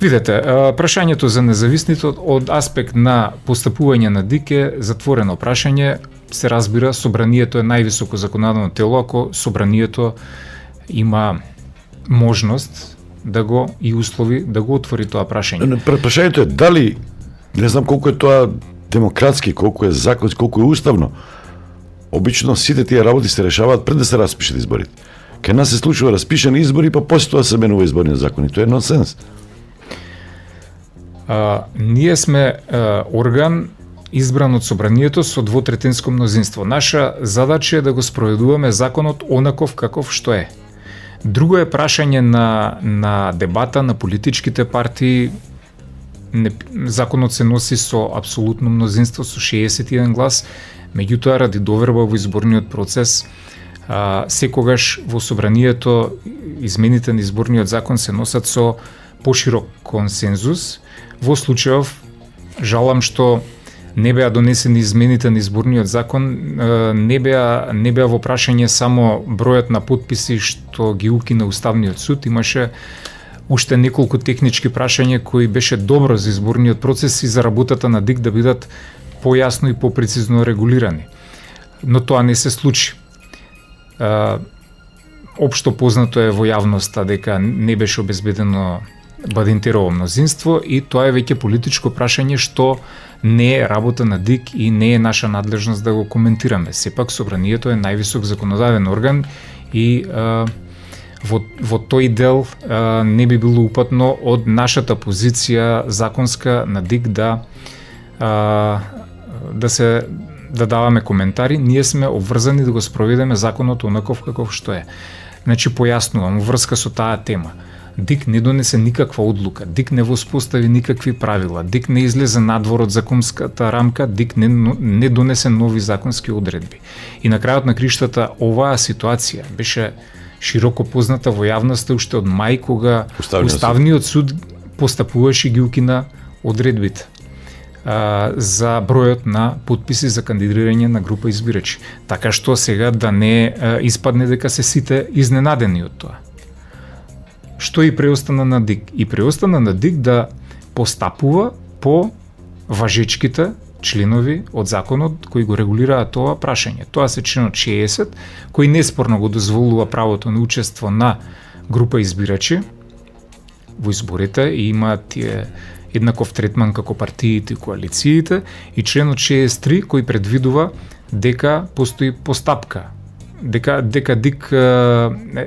Видете, прашањето за независните од аспект на постапување на ДИК е затворено прашање. Се разбира, собранието е највисоко законодавно тело, ако собранието има можност да го и услови да го отвори тоа прашање. Прашањето е дали, не знам колку е тоа демократски, колку е законски, колку е уставно. Обично сите тие работи се решаваат пред да се распишат изборите. Кај нас се случува распишани избори, па после тоа се менува изборни закони. Тоа е нонсенс. Ние сме орган избран од собранието со двотретинско мнозинство. Наша задача е да го спроведуваме законот онаков каков што е. Друго е прашање на дебата на политичките партии. Законот се носи со апсолутно мнозинство, со 61 глас, меѓутоа ради доверба во изборниот процес, секогаш во собранието измените на изборниот закон се носат со поширок консензус. Во случајов, жалам што не беа донесени измените на изборниот закон, не беа во прашање само бројот на потписи што ги укина Уставниот суд, имаше уште неколку технички прашања кои беше добро за изборниот процес и за работата на ДИК да бидат појасно и попрецизно регулирани. Но тоа не се случи. Општо познато е во јавноста дека не беше обезбедено бадинтерово мнозинство и тоа е веќе политичко прашање што не е работа на ДИК и не е наша надлежност да го коментираме. Сепак собранието е највисок законодавен орган и во тој дел не би било упатно од нашата позиција законска на ДИК да даваме коментари. Ние сме обврзани да го спроведеме законот онаков каков што е. Значи појаснувам врска со таа тема. ДИК не донесе никаква одлука, ДИК не воспостави никакви правила, ДИК не излезе надвор од законската рамка, ДИК не донесе нови законски одредби. И на крајот на криштата оваа ситуација беше широко позната во јавноста уште од мај, кога Уставниот суд постапуваше ги укина одредбите за бројот на потписи за кандидирање на група избирачи. Така што сега да не испадне дека се сите изненадени од тоа. Што и преостана на ДИК? И преостана на ДИК да постапува по важечките членови од законот кои го регулираат тоа прашање. Тоа се членот 60, кој неспорно го дозволува правото на учество на група избирачи во изборите и имаат тие еднаков третман како партиите и коалициите, и членот 63 кој предвидува дека постои постапка, дека ДИК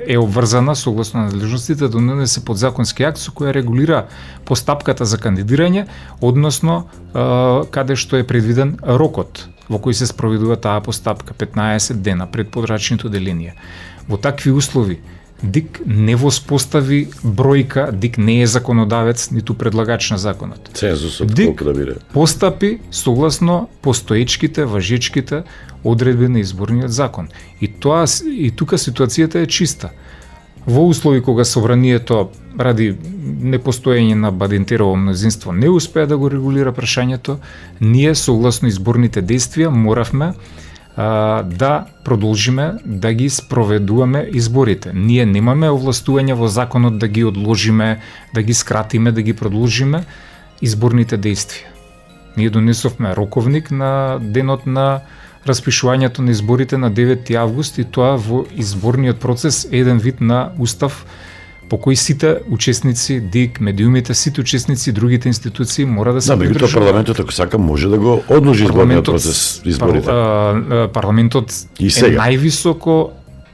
е обврзана согласно надлежностите да донесе подзаконски акт со која регулира постапката за кандидирање, односно каде што е предвиден рокот во кој се спроведува таа постапка, 15 дена пред подрачното деление. Во такви услови, ДИК не воспостави бројка, ДИК не е законодавец, ниту предлагач на законот. Цензусот ДИК колку да биде? постапи согласно постоечките, важечките одредби на изборниот закон. И тука ситуацијата е чиста. Во услови кога собранието ради непостоење на Бадинтерово мнозинство не успеа да го регулира прашањето, ние согласно изборните действија моравме да продолжиме да ги спроведуваме изборите. Ние немаме овластување во законот да ги одложиме, да ги скратиме, да ги продолжиме изборните действија. Ние донесовме роковник на денот на распишувањето на изборите на 9 август и тоа во изборниот процес е еден вид на устав по кој сите учесници, ДИК, медиумите, сите учесници, другите институции мора да се прдржуваат. Да, парламентот ако сака може да го одложи изборниот процес, изборите. Парламентот е највисоко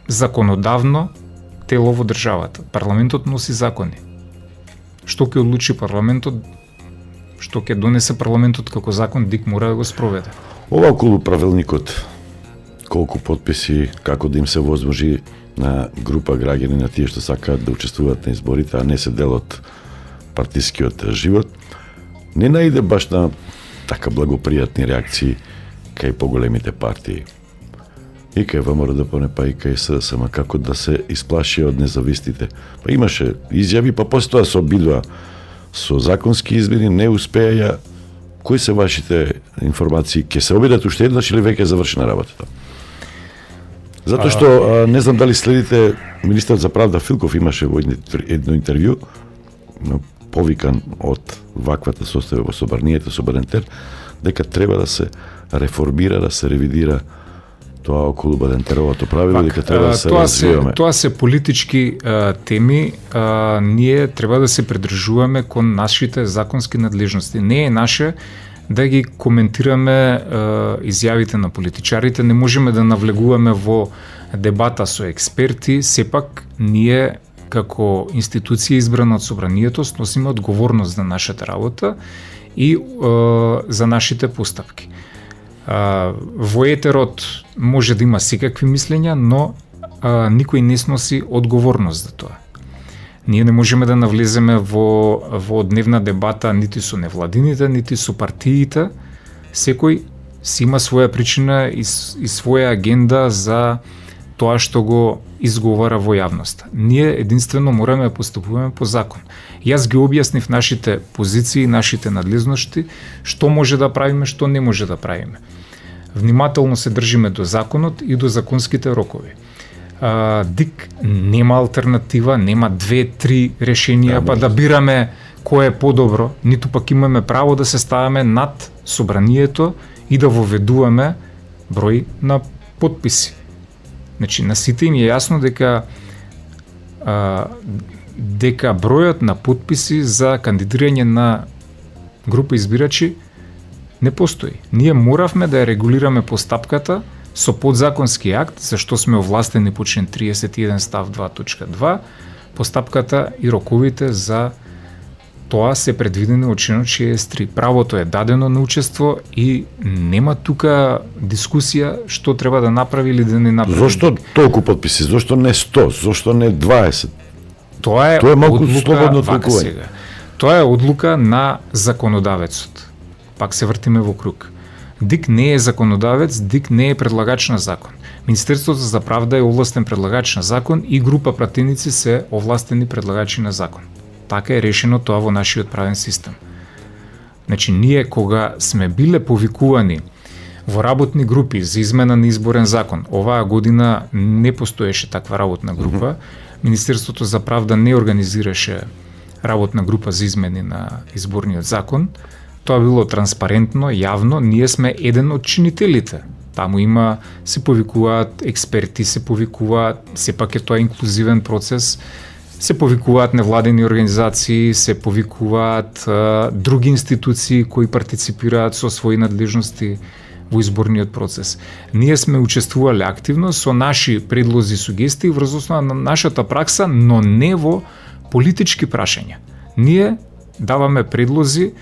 законодавно тело во државата. Парламентот носи закони. Што ќе одлучи парламентот, што ќе донесе парламентот како закон, ДИК мора да го спроведе. Ова околу правилникот, колку подписи, како да им се возможи на група граѓани, на тие што сакаат да учествуваат на изборите, а не се дел од партискиот живот, не наиде баш на така благопријатни реакции кај поголемите партии. И кај ВМРО-ДПМНЕ, па и кај СДСМ, како да се исплаши од независните. Па имаше изјави, па после тоа се обидува со законски измени, не успеја. Кои се вашите информации? Ке се обидат уште еднаш или веќе завршена работата? Затоа што не знам дали следите, министерот за правда Филков имаше во едно интервју, повикан од ваквата состојба во собранието, со Бадентер, дека треба да се реформира, да се ревидира тоа околу Бадентеровото правило, дека треба да се развиваме. Тоа се политички теми, ние треба да се придржуваме кон нашите законски надлежности. Не е наше да ги коментираме изјавите на политичарите, не можеме да навлегуваме во дебата со експерти, сепак ние како институција избрана од собранието сносиме одговорност за нашата работа и за нашите постапки. Во етерот може да има секакви мислења, но никој не сноси одговорност за тоа. Ние не можеме да навлеземе во дневна дебата нити со невладините, нити со партиите. Секој си има своја причина и своја агенда за тоа што го изговара во јавност. Ние единствено мораме да постапуваме по закон. Јас ги објаснив нашите позиции, нашите надлежности, што може да правиме, што не може да правиме. Внимателно се држиме до законот и до законските рокови. ДИК нема алтернатива, нема 2-3 решенија, па да бираме кој е подобро, ниту пак имаме право да се ставаме над собранието и да воведуваме број на подписи. Значи, на сите им е јасно дека бројот на подписи за кандидирање на група избирачи не постои. Ние моравме да ја регулираме постапката со подзаконски акт, зашто сме овластени по член 31 став 2.2, постапката и роковите за тоа се предвидени од членот 63. Правото е дадено на учество и нема тука дискусија што треба да направи или да не направи. Зошто толку подписи? Зошто не 100? Зошто не 20? Тоа е малку слободно одлука, толкување. Тоа е одлука на законодавецот. Пак се вртиме во круг. ДИК не е законодавец, ДИК не е предлагач на закон. Министерството за правда е овластен предлагач на закон и група пратеници се овластени предлагачи на закон. Така е решено тоа во нашиот правен систем. Значи, ние кога сме биле повикувани во работни групи за измена на изборен закон, оваа година не постоеше таква работна група, Министерството за правда не организираше работна група за измени на изборниот закон, тоа било транспарентно, јавно, ние сме еден од чинителите. Таму се повикуваат експерти, се повикуваат, сепак е тоа инклузивен процес, се повикуваат невладени организации, се повикуваат други институции кои партиципираат со своји надлежности во изборниот процес. Ние сме учествувале активно со наши предлози и сугестии врз основа на нашата пракса, но не во политички прашања. Ние даваме предлози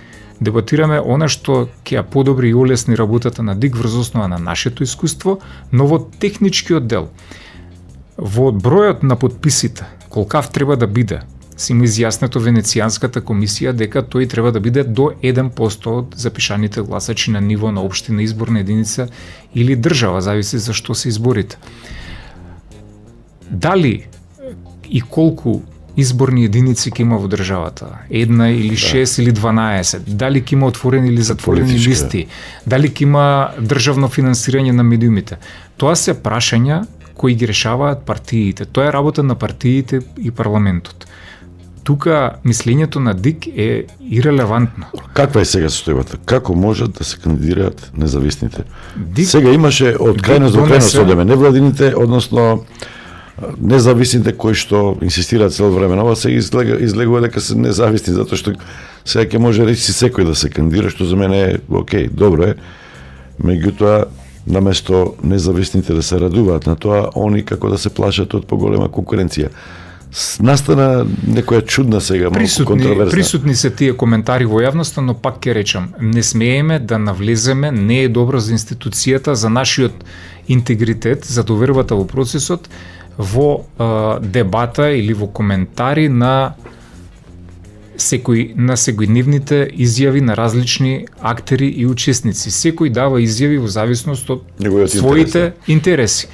Дебатираме она што ќе ја подобри и олесни работата на ДИК врз основа на нашето искуство, но во техничкиот дел. Во бројот на подписите, колкав треба да биде, си има изјаснето Венецијанската комисија дека тој треба да биде до 1% од запишаните гласачи на ниво на општина, изборна единица или држава, зависи за што се изборите. Дали и колку изборни единици ќе има во државата? 1 или 6 или 12? Дали ќе има отворени или затворени листи? Дали ќе има државно финансирање на медиумите? Тоа се прашања кои ги решаваат партиите. Тоа е работа на партиите и парламентот. Тука мислењето на ДИК е ирелевантно. Каква е сега состојбата? Како можат да се кандидираат независните? ДИК, Сега имаше од крајност до крајност одеме невладините, односно независните кои што инсистираат цело време на ова, се излегува дека се независни, затоа што сега ќе може речи секој да се кандидира, што за мене е окей, добро е. Меѓутоа, наместо независните да се радуваат на тоа, они како да се плашат од поголема конкуренција. Настана некоја чудна сега, малку контроверзна. Присутни се тие коментари во јавноста, но пак ќе речам, не смееме да навлеземе, не е добро за институцијата, за нашиот интегритет, за довербата во процесот, во дебата или во коментари на секојдневните изјави на различни актери и учесници. Секој дава изјави во зависност од своите интереси.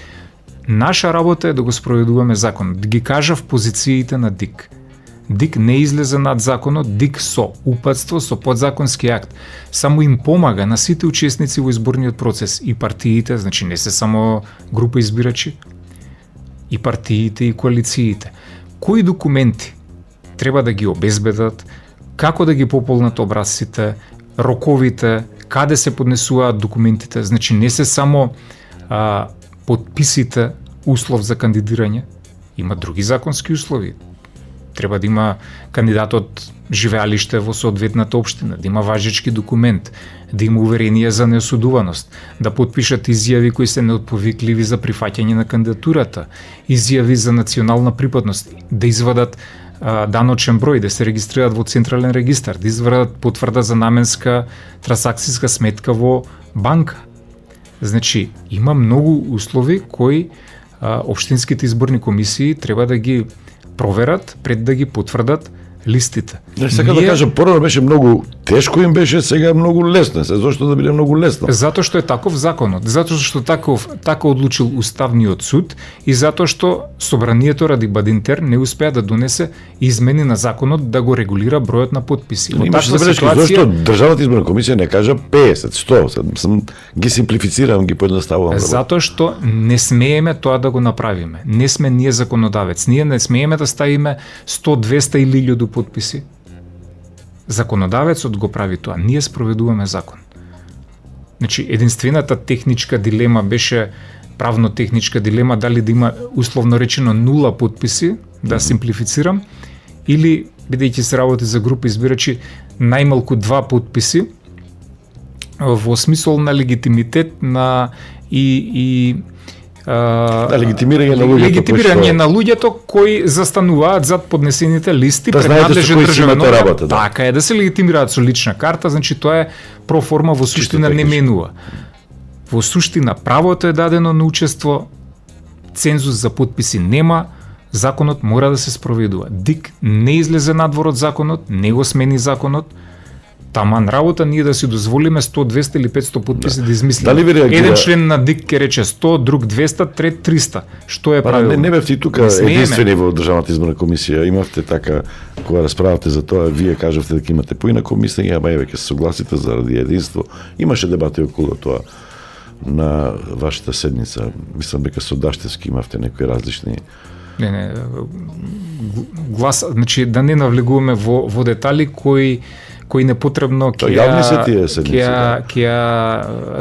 Наша работа е да го спроведуваме законот, да ги кажав позициите на ДИК. ДИК не излезе над законот, ДИК со упатство, со подзаконски акт, само им помага на сите учесници во изборниот процес и партиите, значи не се само група избирачи, и партиите и коалициите. Кои документи треба да ги обезбедат, како да ги пополнат образците, роковите, каде се поднесуваат документите, значи не се само подписите услов за кандидирање, има други законски услови. Треба да има кандидатот живеалиште во соодветната општина, да има важечки документ, да има уверение за неосудуваност, да подпишат изјави кои се неотповикливи за прифаќање на кандидатурата, изјави за национална припадност, да извадат даночен број, да се регистрираат во централен регистар, да извадат потврда за наменска трансакцијска сметка во банка. Значи, има многу услови кои општинските изборни комисии треба да ги проверат пред да ги потврдат листите. Сакам да кажам, порано беше многу тешко им беше, сега многу лесно. Зошто да биде многу лесно? Затоа што е таков законот, затоа што така одлучил Уставниот суд и затоа што Собранието ради Бадинтер не успеа да донесе измени на законот да го регулира бројот на подписи. Во таква ситуација, зошто државната изборна комисија не кажа 50, 100, сам ги симплифицирам, ги поедноставувам. Затоа што не смееме тоа да го направиме. Не сме ние законодавец. Ние не смееме да ставиме 100, 200 или 1000 подписи. Законодавецот го прави тоа. Ние спроведуваме закон. Значи, единствената техничка дилема беше правно-техничка дилема дали да има условно речено 0 подписи, да симплифицирам, или бидејќи се работи за група избирачи најмалку 2 подписи во смисол на легитимитет на легитимирање на луѓето кои застануваат зад поднесените листи пред надлежен државен орган. Така е, да се легитимираат со лична карта, значи тоа е проформа, во суштина не менува. Во суштина правото е дадено на учество, цензус за подписи нема, законот мора да се спроведува. ДИК не излезе надвор од законот, не го смени законот, таман работа ние да си дозволиме 100, 200 или 500 подписи да измислиме. Дали ви реагира? Еден член на ДИК ќе рече 100, друг 200, трет 300. Што е правилно? Не бевте и тука единствени во државната изборна комисија. Имавте така, кога расправавте за тоа, вие кажавте дека имате поинако мислење, ама еве ќе се согласите заради единство. Имаше дебати околу тоа на вашата седница. Мислам дека со Даштевски имавте некои различни. Не, глас, значи да не навлегуваме во детали кои непотребно ќе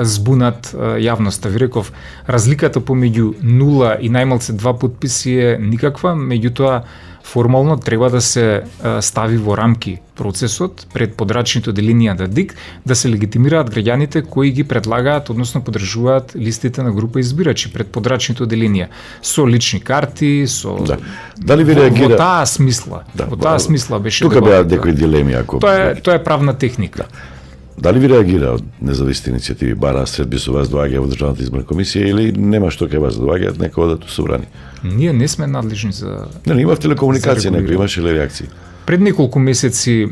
збунат јавноста. Ви реков, разликата помеѓу 0 и најмалце 2 подписи е никаква, меѓутоа формално треба да се стави во рамки процесот пред подрачните оделенија на ДИК да се легитимираат граѓаните кои ги предлагаат, односно подржуваат листите на група избирачи пред подрачните оделенија со лични карти, со Дали ви реагира? Во таа смисла беше. Тука беа некои дилеми ако. Тоа е правна техника. Дали ви реагира од независните иницијативи, бара средби со вас доаѓа во Државната изборна комисија или нема што кај вас доаѓаат, нека одат у собрани? Ние не сме надлежни за... Нели имав телекомуникација, за некој имаше ли реакции? Пред неколку месеци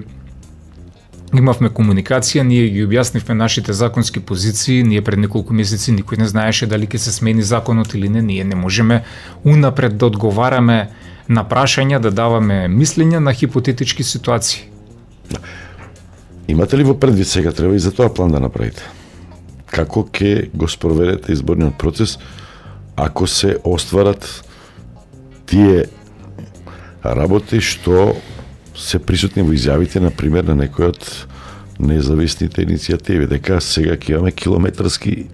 имавме комуникација, ние ги објаснивме нашите законски позиции, ние пред неколку месеци никој не знаеше дали ќе се смени законот или не, ние не можеме унапред да одговараме на прашања, да даваме мислења на хипотетички ситуации. Имате ли во предвид сега треба и за тоа план да направите? Како ќе го спроведете изборниот процес ако се остварат тие работи што се присутни во изјавите, например, на некој од независните иницијативи, дека сега ќе имаме километарски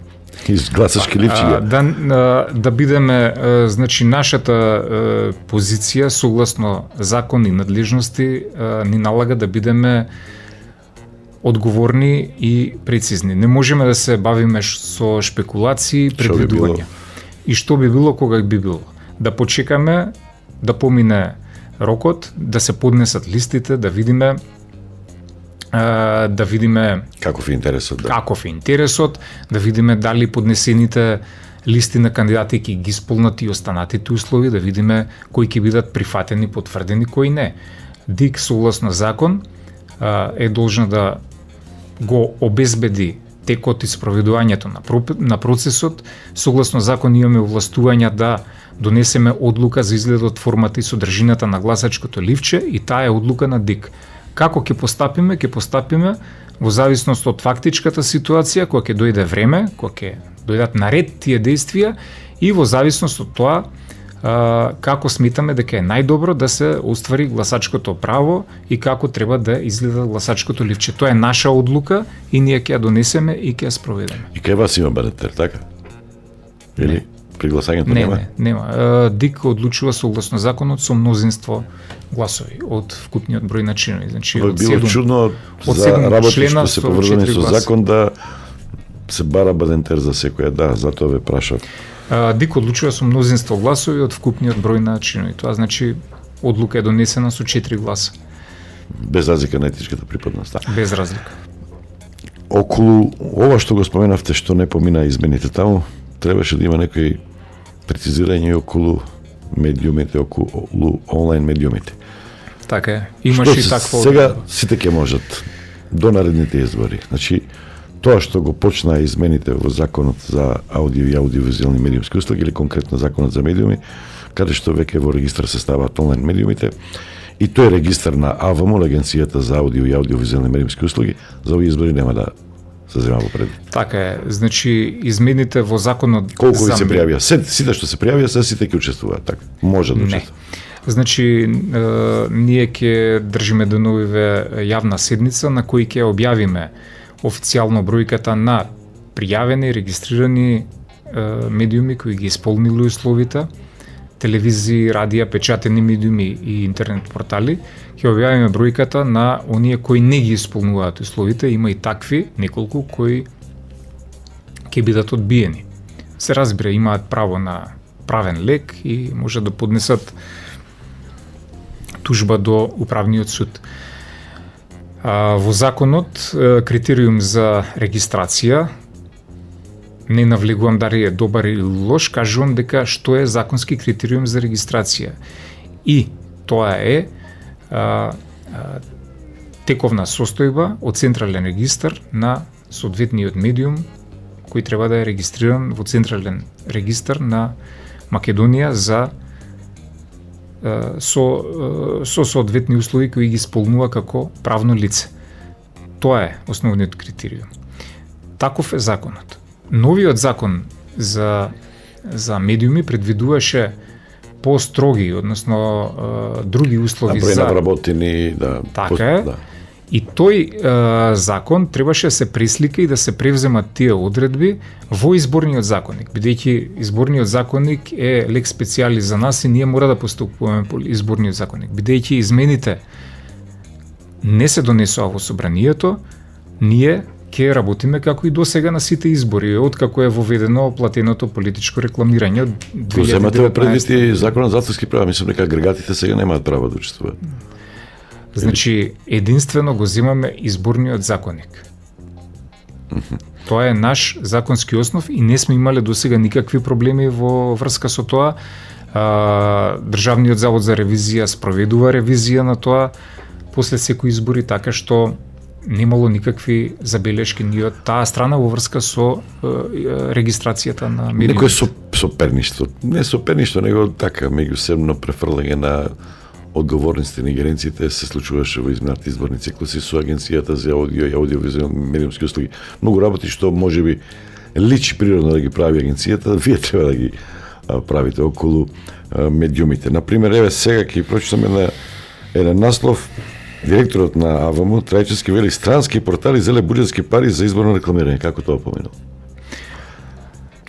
гласачки ливчиња. Да бидеме, значи, нашата позиција согласно закон и надлежности ни налага да бидеме одговорни и прецизни. Не можеме да се бавиме со шпекулации, предвидувања. И што би било кога би било? Да почекаме да помине рокот, да се поднесат листите, да видиме Каков е интересот? Да. Каков е интересот, да видиме дали поднесените листи на кандидати ќе ги исполнат и останатите услови, да видиме кои ќе бидат прифатени, потврдени, кои не. ДИК согласно закон е должна да го обезбеди текот и спроведувањето на процесот. Согласно закон имаме овластувања да донесеме одлука за изгледот, формата и содржината на гласачкото ливче и таа е одлука на ДИК. Како ќе постапиме? Ќе постапиме во зависност од фактичката ситуација, кога ќе дојде време, кога ќе дојдат наред тие действија и во зависност од тоа како сметаме дека е најдобро да се оствари гласачкото право и како треба да изгледа гласачкото ливче. Тоа е наша одлука и ние ќе ја донесеме и ќе ја спроведеме. И кај вас има баратер, така? Или при гласањето нема? Нема. ДИК одлучува согласно законот со мнозинство гласови од вкупниот број на членови. Значи од било чудно за работи што се поврзани со закон да се бара баратер за секоја, да, затоа ве прашав. ДИК одлучува со мнозинство гласови од вкупниот број на членови. Тоа значи одлука е донесена со 4 гласа. Без разлика на етничката припадност. Без разлика. Околу ова што го споменавте, што не помина измените таму, требаше да има некои прецизирање околу медиумите, околу онлайн медиумите. Така е. Имаше и такво. Сега сите ќе можат до наредните избори. Значи, тоа што го почна измените во законот за аудио и аудиовизуелни медиумски услуги или конкретно законот за медиуми, каде што веќе во регистар се ставаат онлайн медиумите, и тој регистар на АВМ, Агенцијата за аудио и аудиовизуелни медиумски услуги, за овие избори нема да се зема во предвид. Така е. Значи, измените во законот колку ви се пријавија? Сите што се пријавија, сите ќе учествуваат, така. Може да учествуваат. Значи, ние ќе држиме деновиве јавна седница на кој ќе објавиме официјално бројката на пријавени, регистрирани медиуми кои ги исполнили условите, телевизии, радија, печатени медиуми и интернет портали. Ќе објавиме бројката на оние кои не ги исполнуваат условите, има и такви неколку кои ќе бидат одбиени. Се разбира, имаат право на правен лек и може да поднесат тужба до управниот суд. Во законот критериум за регистрација, не навлегувам дали е добар или лош, кажувам дека што е законски критериум за регистрација. И тоа е тековна состојба од централен регистар на соодветниот медиум кој треба да е регистриран во централен регистар на Македонија со соодветни услови кои ги исполнува како правно лице. Тоа е основниот критериум. Таков е законот. Новиот закон за медиуми предвидуваше построги, односно други услови за вработени, да. Така е. Да. И тој закон требаше да се преслика и да се превземат тие одредби во изборниот законник, бидејќи изборниот законник е лек специјали за нас и ние мора да постапуваме по изборниот законник. Бидејќи измените не се донесоа во собранието, ние ќе работиме како и досега на сите избори, откако е воведено платеното политичко рекламирање од 2019. Земате предвид и законот за авторски права, мислам дека агрегатите сега немаат право да учествуваат. Значи, единствено го земаме изборниот законник. Тоа е наш законски основ и не сме имале досега никакви проблеми во врска со тоа. Државниот завод за ревизија спроведува ревизија на тоа после секои избори, така што немало никакви забелешки ни од таа страна во врска со регистрацијата на медиумите. Некој соперништво, не соперништво, него така меѓусебно префрлање на одговорности на ингеренциите се случуваше во изминатите изборни циклуси со Агенцијата за аудио и аудиовизуелни медиумски услуги. Многу работи што можеби личи природно да ги прави агенцијата, вие треба да ги правите околу медиумите. Например, еве сега ќе прочитаме на еден наслов. Директорот на АВМ Трајчевски вели странски портали зеле буџетски пари за изборно рекламирање. Како тоа поминал?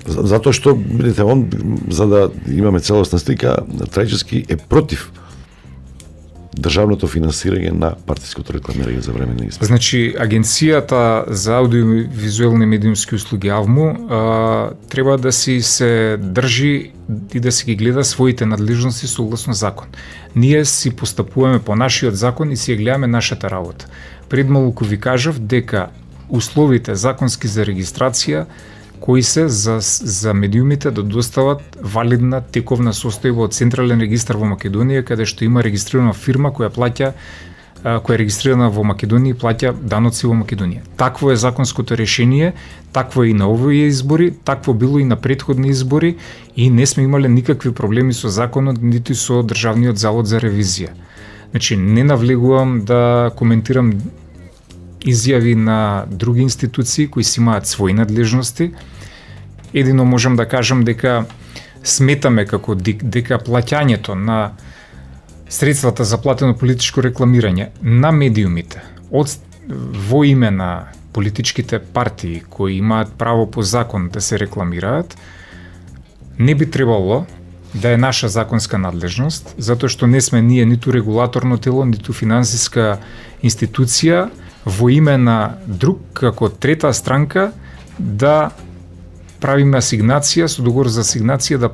Затоа што, видите, он, за да имаме целосна слика, Трајчевски е против државното финансирање на партиското рекламирање за време на избори. Значи, Агенцијата за аудиовизуелни медиумски услуги АВМУ треба да си се држи и да си ги гледа своите надлежности согласно закон. Ние си постапуваме по нашиот закон и си ја гледаме нашата работа. Пред малку ви кажав дека условите законски за регистрација кои се за медиумите да достават валидна тековна состојба од Централен регистар во Македонија, каде што има регистрирана фирма која плаќа, која е регистрирана во Македонија и плаќа даноци во Македонија. Такво е законското решение, такво е и на овие избори, такво било и на претходни избори и не сме имале никакви проблеми со законот, ниту со Државниот завод за ревизија. Значи, не навлегувам да коментирам изјави на други институции кои си имаат своји надлежности. Едино можам да кажам дека сметаме како дека плаќањето на средствата за платено политичко рекламирање на медиумите во име на политичките партии кои имаат право по закон да се рекламираат не би требало да е наша законска надлежност, затоа што не сме ние ниту регулаторно тело, ниту финансиска институција во име на друг како трета странка да правиме асигнација, со договор за асигнација да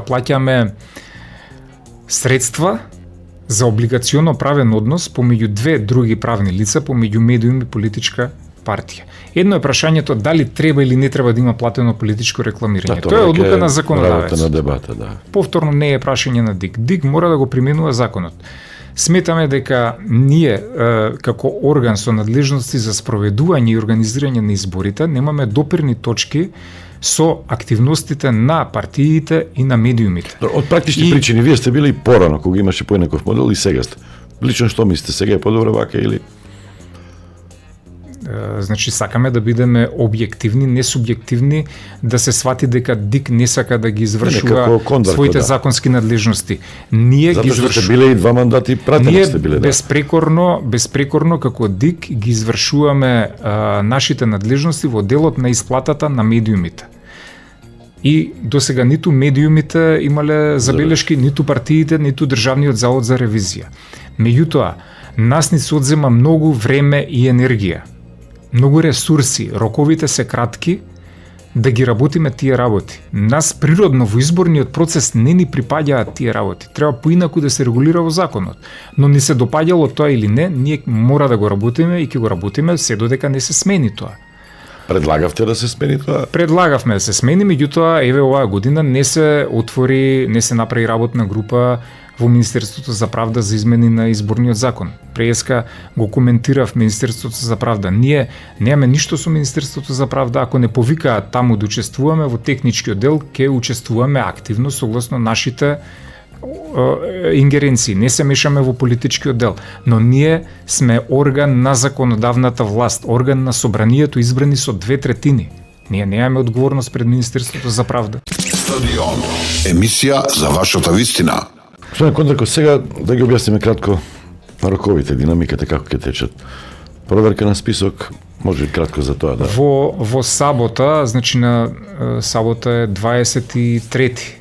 плаќаме средства за облигационо правен однос помеѓу две други правни лица, помеѓу медиум и политичка партија. Едно е прашањето дали треба или не треба да има платено политичко рекламирање. Тоа е одлука на законодавец. На дебата, да. Повторно не е прашање на ДИК. ДИК мора да го применува законот. Сметаме дека ние како орган со надлежности за спроведување и организирање на изборите немаме допирни точки со активностите на партиите и на медиумите. Од практични причини, вие сте били и порано кога имаше поеднаков модел и сега сте. Лично што мислите, сега е подобро вака или? Значи сакаме да бидеме објективни, не субјективни, да се свати дека ДИК не сака да ги извршува своите законски надлежности. Ние затоа ги што сте биле и 2 мандати пратени сте биле, да. Безпрекорно како ДИК ги извршуваме нашите надлежности во делот на исплатата на медиумите. И досега ниту медиумите имале забелешки, ниту партиите, ниту Државниот завод за ревизија. Меѓутоа, нас ни се одзема многу време и енергија. Многу ресурси, роковите се кратки да ги работиме тие работи. Нас природно во изборниот процес не ни припаѓаат тие работи. Треба поинаку да се регулира во законот. Но ни се допаѓало тоа или не, ние мора да го работиме и ќе го работиме се додека не се смени тоа. Предлагавте да се смени тоа? Предлагавме да се смени, меѓутоа еве оваа година не се направи работна група во Министерството за правда за измени на изборниот закон. Преска го коментирав Министерството за правда. Ние немаме ништо со Министерството за правда, ако не повикаат таму да учествуваме во техничкиот дел, ќе учествуваме активно согласно нашите ингеренции. Не се мешаме во политичкиот дел, но ние сме орган на законодавната власт, орган на собранието избрани со 2/3. Ние немаме одговорност пред Министерството за правда. Стадион. Емисија за вашата вистина. Што Кондраков, сега да ги објасниме кратко роковите, динамиката, како ќе течат. Проверка на список, може кратко за тоа, да. Во сабота, значи на сабота е 23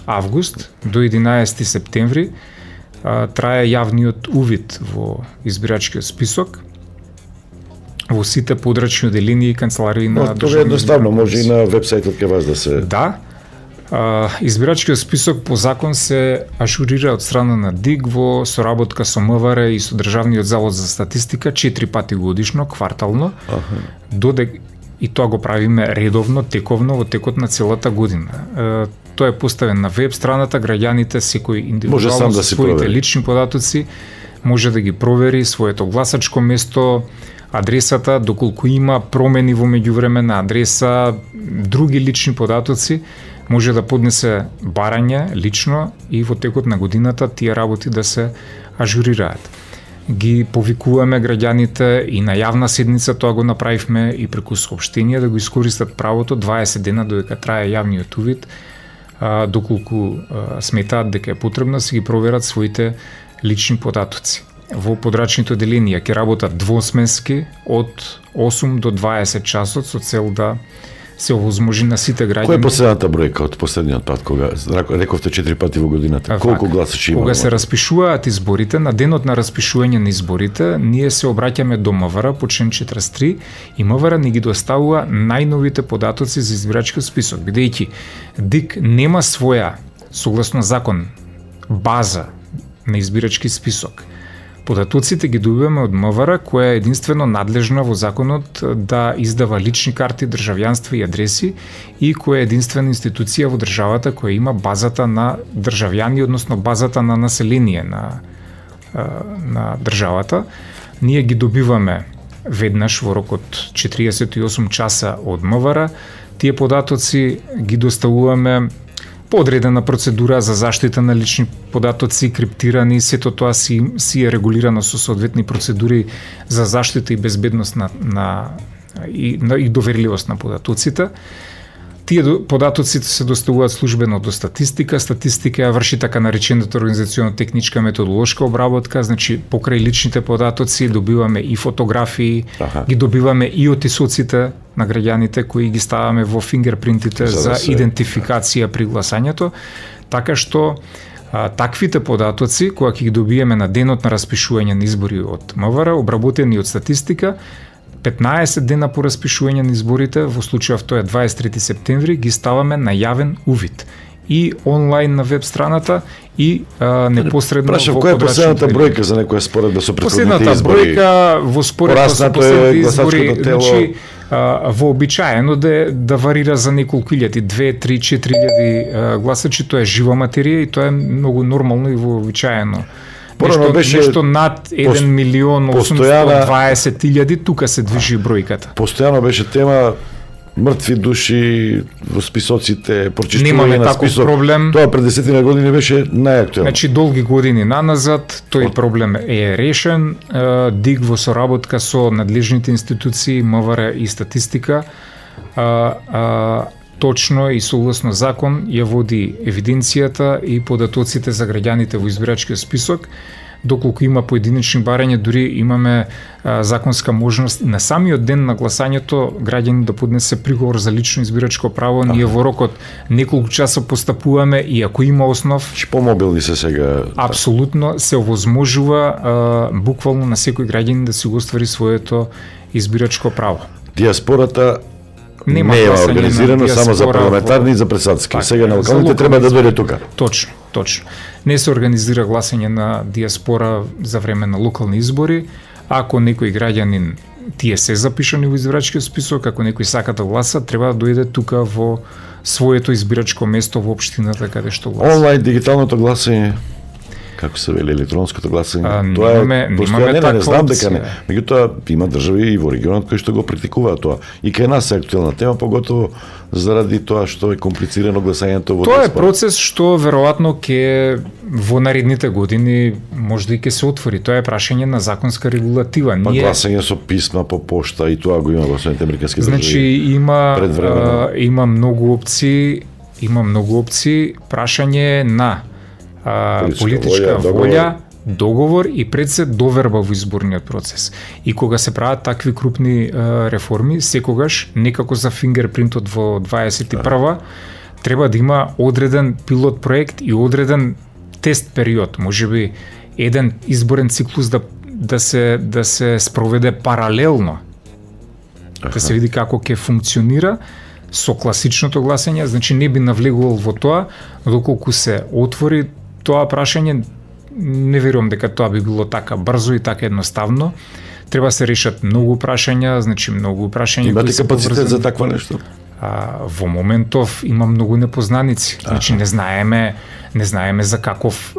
август до 11 септември, трае јавниот увид во избирачкиот список во сите подрачни оделенија и канцеларии на државните. Тоа е едноставно, може и на вебсајтот кај вас да се... Да. Избирачкиот список по закон се ажурира од страна на ДИК во соработка со МВР и со Државниот завод за статистика 4 пати годишно, квартално, и тоа го правиме редовно, тековно, во текот на целата година. Тоа е поставен на веб страната, граѓаните секој индивидуално со своите лични податоци може да ги провери своето гласачко место, адресата, доколку има промени во меѓувреме на адреса, други лични податоци, може да поднесе барање лично и во текот на годината тие работи да се ажурираат. Ги повикуваме граѓаните и на јавна седница, тоа го направивме и преку соопштенија да го искористат правото 20 дена додека трае јавниот увид, доколку сметаат дека е потребно да се ги проверат своите лични податоци. Во подрачните оделенија ќе работат двосменски од 8 до 20 часот со цел да се овозможи на сите граѓани. Која е последната бројка од последниот пат кога рековте 4 пати во годината? Колку гласачи има? Кога се распишуваат изборите, на денот на распишување на изборите, ние се обраќаме до МВР по член 43 и МВР ни ги доставува најновите податоци за избирачкиот список, бидејќи ДИК нема своја, согласно закон, база на избирачки список. Податоците ги добиваме од МВР, која е единствено надлежна во законот да издава лични карти, државјанства и адреси и која е единствена институција во државата која има базата на државјани, односно базата на население на државата. Ние ги добиваме веднаш во рок од 48 часа од МВР. Тие податоци ги доставуваме по одредена процедура за заштита на лични податоци, криптирани, сето тоа си е регулирано со соодветни процедури за заштита и безбедност и доверливост на податоците. Тие податоци се доставуваат службено до статистика. Статистика ја врши така наречената организационо-техничка методолошка обработка, значи покрај личните податоци добиваме и фотографии, ги добиваме и отисоците на граѓаните кои ги ставаме во фингерпринтите за идентификација при гласањето, така што таквите податоци кои ќе ги добиеме на денот на распишување на избори од МВР, обработени од статистика, 15 дена по распишување на изборите, во случајов тоа е 23 септември, ги ставаме на јавен увид и онлайн на веб страната и непосредно во која е последната бројка за некоја споредба со претходните избори? Последната бројка во споредба со последните избори, значи вообичаено да варира за неколку илјади, 2, 3, 4 илјади гласачи, тоа е жива материја и тоа е многу нормално и вообичаено. Нешто над 1 милион 820.000, тука се движи бројката. Постојано беше тема мртви души во списоците, прочиствување на список. Проблем. Тоа пред 10 години беше најактуелно. Значи долги години наназад тој проблем е решен. ДИК во соработка со надлежните институции, МВР и статистика, точно и согласно закон ја води евиденцијата и податоците за граѓаните во избирачкиот список. Доколку има поединечни барања, дури имаме законска можност на самиот ден на гласањето граѓани да поднесе приговор за лично избирачко право. Ние во рок од неколку часа постапуваме и ако има основ, помобилни се сега. Апсолутно се овозможува буквално на секој граѓанин да си го оствари своето избирачко право. Диаспората не е организирано само за парламентарни и за председателски. Сега на локалните треба да дојде тука. Точно. Не се организира гласање на диаспора за време на локални избори. Ако некој граѓанин, тие се запишани во избирачкиот список, ако некој сака да гласа, треба да дојде тука во своето избирачко место во општината каде што гласа. Онлайн дигиталното гласање, како се вели, електронското гласање, тоа е постојано, не знам дека не. Меѓутоа има држави и во регионот кои што го практикуваат тоа. И кај нас е актуелна тема, поготово заради тоа што е комплицирано гласањето во Тоа е процес што веројатно ќе во наредните години можда и ќе се отвори. Тоа е прашање на законска регулатива. Гласање со писма по пошта и тоа го има во Соединените американски држави. Значи има многу опции, прашање на политичка волја, договор и пред се доверба во изборниот процес. И кога се прават такви крупни реформи, секогаш некако за фингерпринтот во 21 треба да има одреден пилот проект и одреден тест период, можеби еден изборен циклус да се спроведе паралелно. Да се види како ќе функционира, со класичното гласање, значи не би навлегувал во тоа, доколку се отвори тоа прашање, не верувам дека тоа би било така брзо и така едноставно. Треба се решат многу прашања, значи многу прашања. Имате капацитет за таква нешто? Во моментов има многу непознаници. Значи не знаеме за каков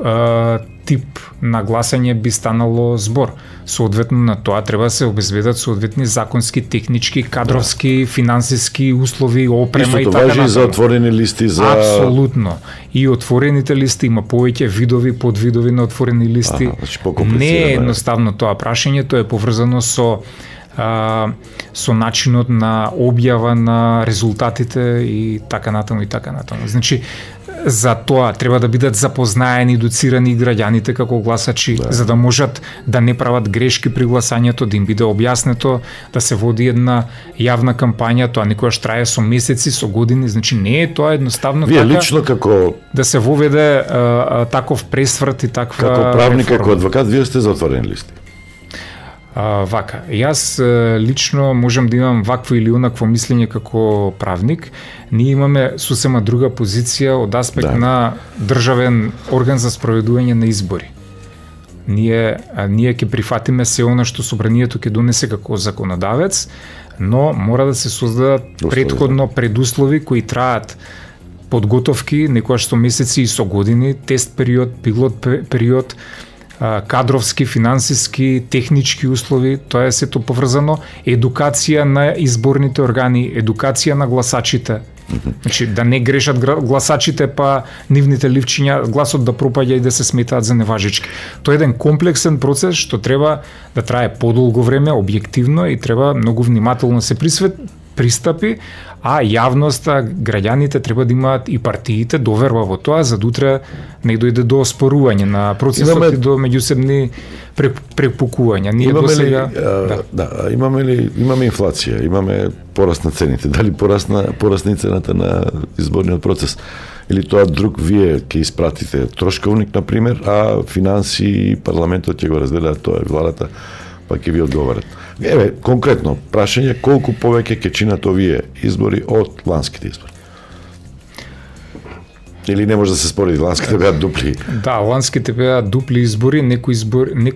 тип на гласање би станало збор. Соодветно на тоа треба да се обезбедат соодветни законски, технички, кадровски, финансиски услови, опрема и така натаму. Исто важи за отворени листи за апсолутно. И отворените листи има повеќе видови, подвидови на отворени листи. Значи не е едноставно тоа прашање, тоа е поврзано со начинот на објава на резултатите и така натаму и така натаму. Значи за тоа треба да бидат запознаени, едуцирани граѓаните како гласачи, за да можат да не прават грешки при гласањето, да им биде објаснето, да се води една јавна кампања, тоа некогаш трае со месеци, со години, значи не е тоа едноставно Вие лично како да се воведе таков пресврт и таква како правник, реформа. како адвокат, вие сте за отворени листи. Вака, јас лично можам да имам вакво или онакво мислење како правник. Ние имаме сосема друга позиција од аспект на државен орган за спроведување на избори. Ние ќе прифатиме се она што собранието ќе донесе како законодавец, но мора да се создадат претходно предуслови кои траат подготовки, некогаш со месеци и со години, тест период, пилот период, кадровски, финансиски, технички услови, тоа е сето поврзано, едукација на изборните органи, едукација на гласачите. Значи да не грешат гласачите, па нивните ливчиња гласот да пропаѓа и да се сметаат за неважички. Тоа е еден комплексен процес што треба да трае подолго време, објективно и треба многу внимателно се пристапи, а јавноста, граѓаните треба да имаат и партиите доверба во тоа, за да утре не дојде до оспорување на процесот и до меѓусебни препукувања. Ние досега имаме инфлација, имаме пораст на цените. Дали порасна и цената на изборниот процес? Или тоа друг вие ќе испратите трошковник, на пример, а финанси и парламентот ќе го разделат, тоа е владата, па ќе ви одговарат. Еве, конкретно, прашање, колку повеќе ќе чинат овие избори од ланските избори? Или не може да се спореди, ланските беа дупли? Да, ланските беа дупли избори, некои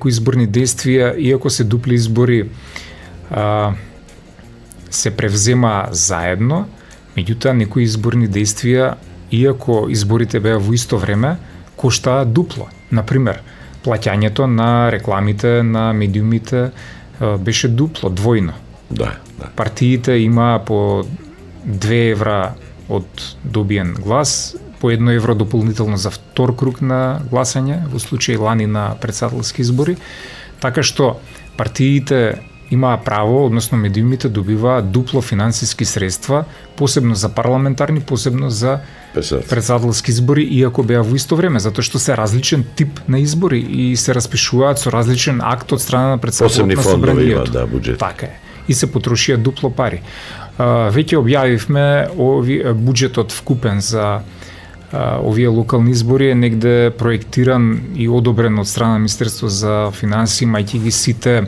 изборни действија, иако се дупли избори, се превзема заедно, меѓутоа некои изборни действија, иако изборите беа во исто време, коштаа дупло. Например, плаќањето на рекламите на медиумите беше дупло, двојно. Да. Партиите има по 2 евра од добиен глас, по 1 евро дополнително за втор круг на гласање, во случај лани на претседателски избори, така што партиите имаа право, односно медиумите добиваат дупло финансиски средства, посебно за парламентарни, посебно за претседателски избори, иако беа во исто време, затоа што се различен тип на избори и се распишуваат со различен акт од страна на претседателот на собранието. Да, буџет. Така е. И се потрошија дупло пари. Веќе објавивме буџетот вкупен за овие локални избори е негде проектиран и одобрен од страна на Министерство за финансии, мајќи ги сите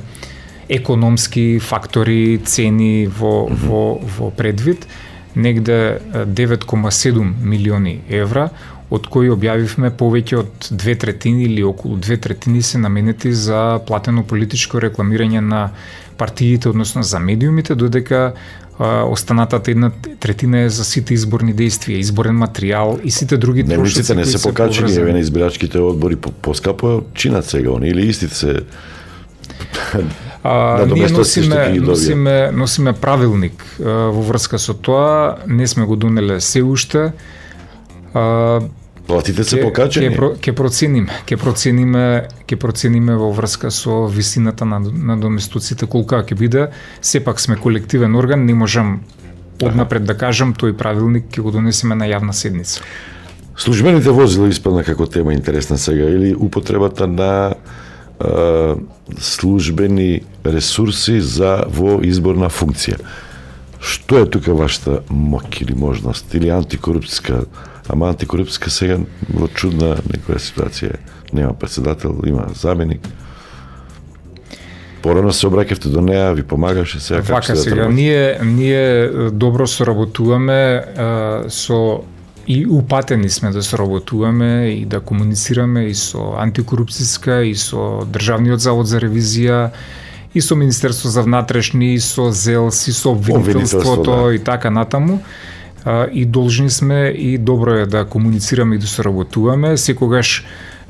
економски фактори, цени во предвид, негде 9,7 милиони евра, од кои објавивме повеќе од 2/3 или околу 2/3 се наменети за платено политичко рекламирање на партиите, односно за медиумите, додека останатата 1/3 е за сите изборни действија, изборен материјал и сите други трошоци. Немците не се покачени, еве на избирачките одбори поскапо чинат сега, они или истите се ние носиме правилник во врска со тоа, не сме го донеле се уште. Платите се покачени? Ќе процениме во врска со висината на доместуците, колку ќе биде. Сепак сме колективен орган, не можам однапред да кажам, тој правилник ќе го донесеме на јавна седница. Службените возила испадна како тема интересна сега, или употребата на службени ресурси во изборна функција. Што е тука вашата моќ или можност? Или антикорупцијска? Ама антикорупцијска сега во чудна некоја ситуација. Нема председател, има заменик. порано се обраќавте до неа, ви помагаше сега како Вака се сега, ние добро соработуваме со и упатени сме да соработуваме и да комуницираме и со антикорупцијска и со Државниот завод за ревизија и со Министерство за внатрешни и со ЗЕЛС и со обвинителството и така натаму. И должни сме и добро е да комуницираме и да соработуваме. Секогаш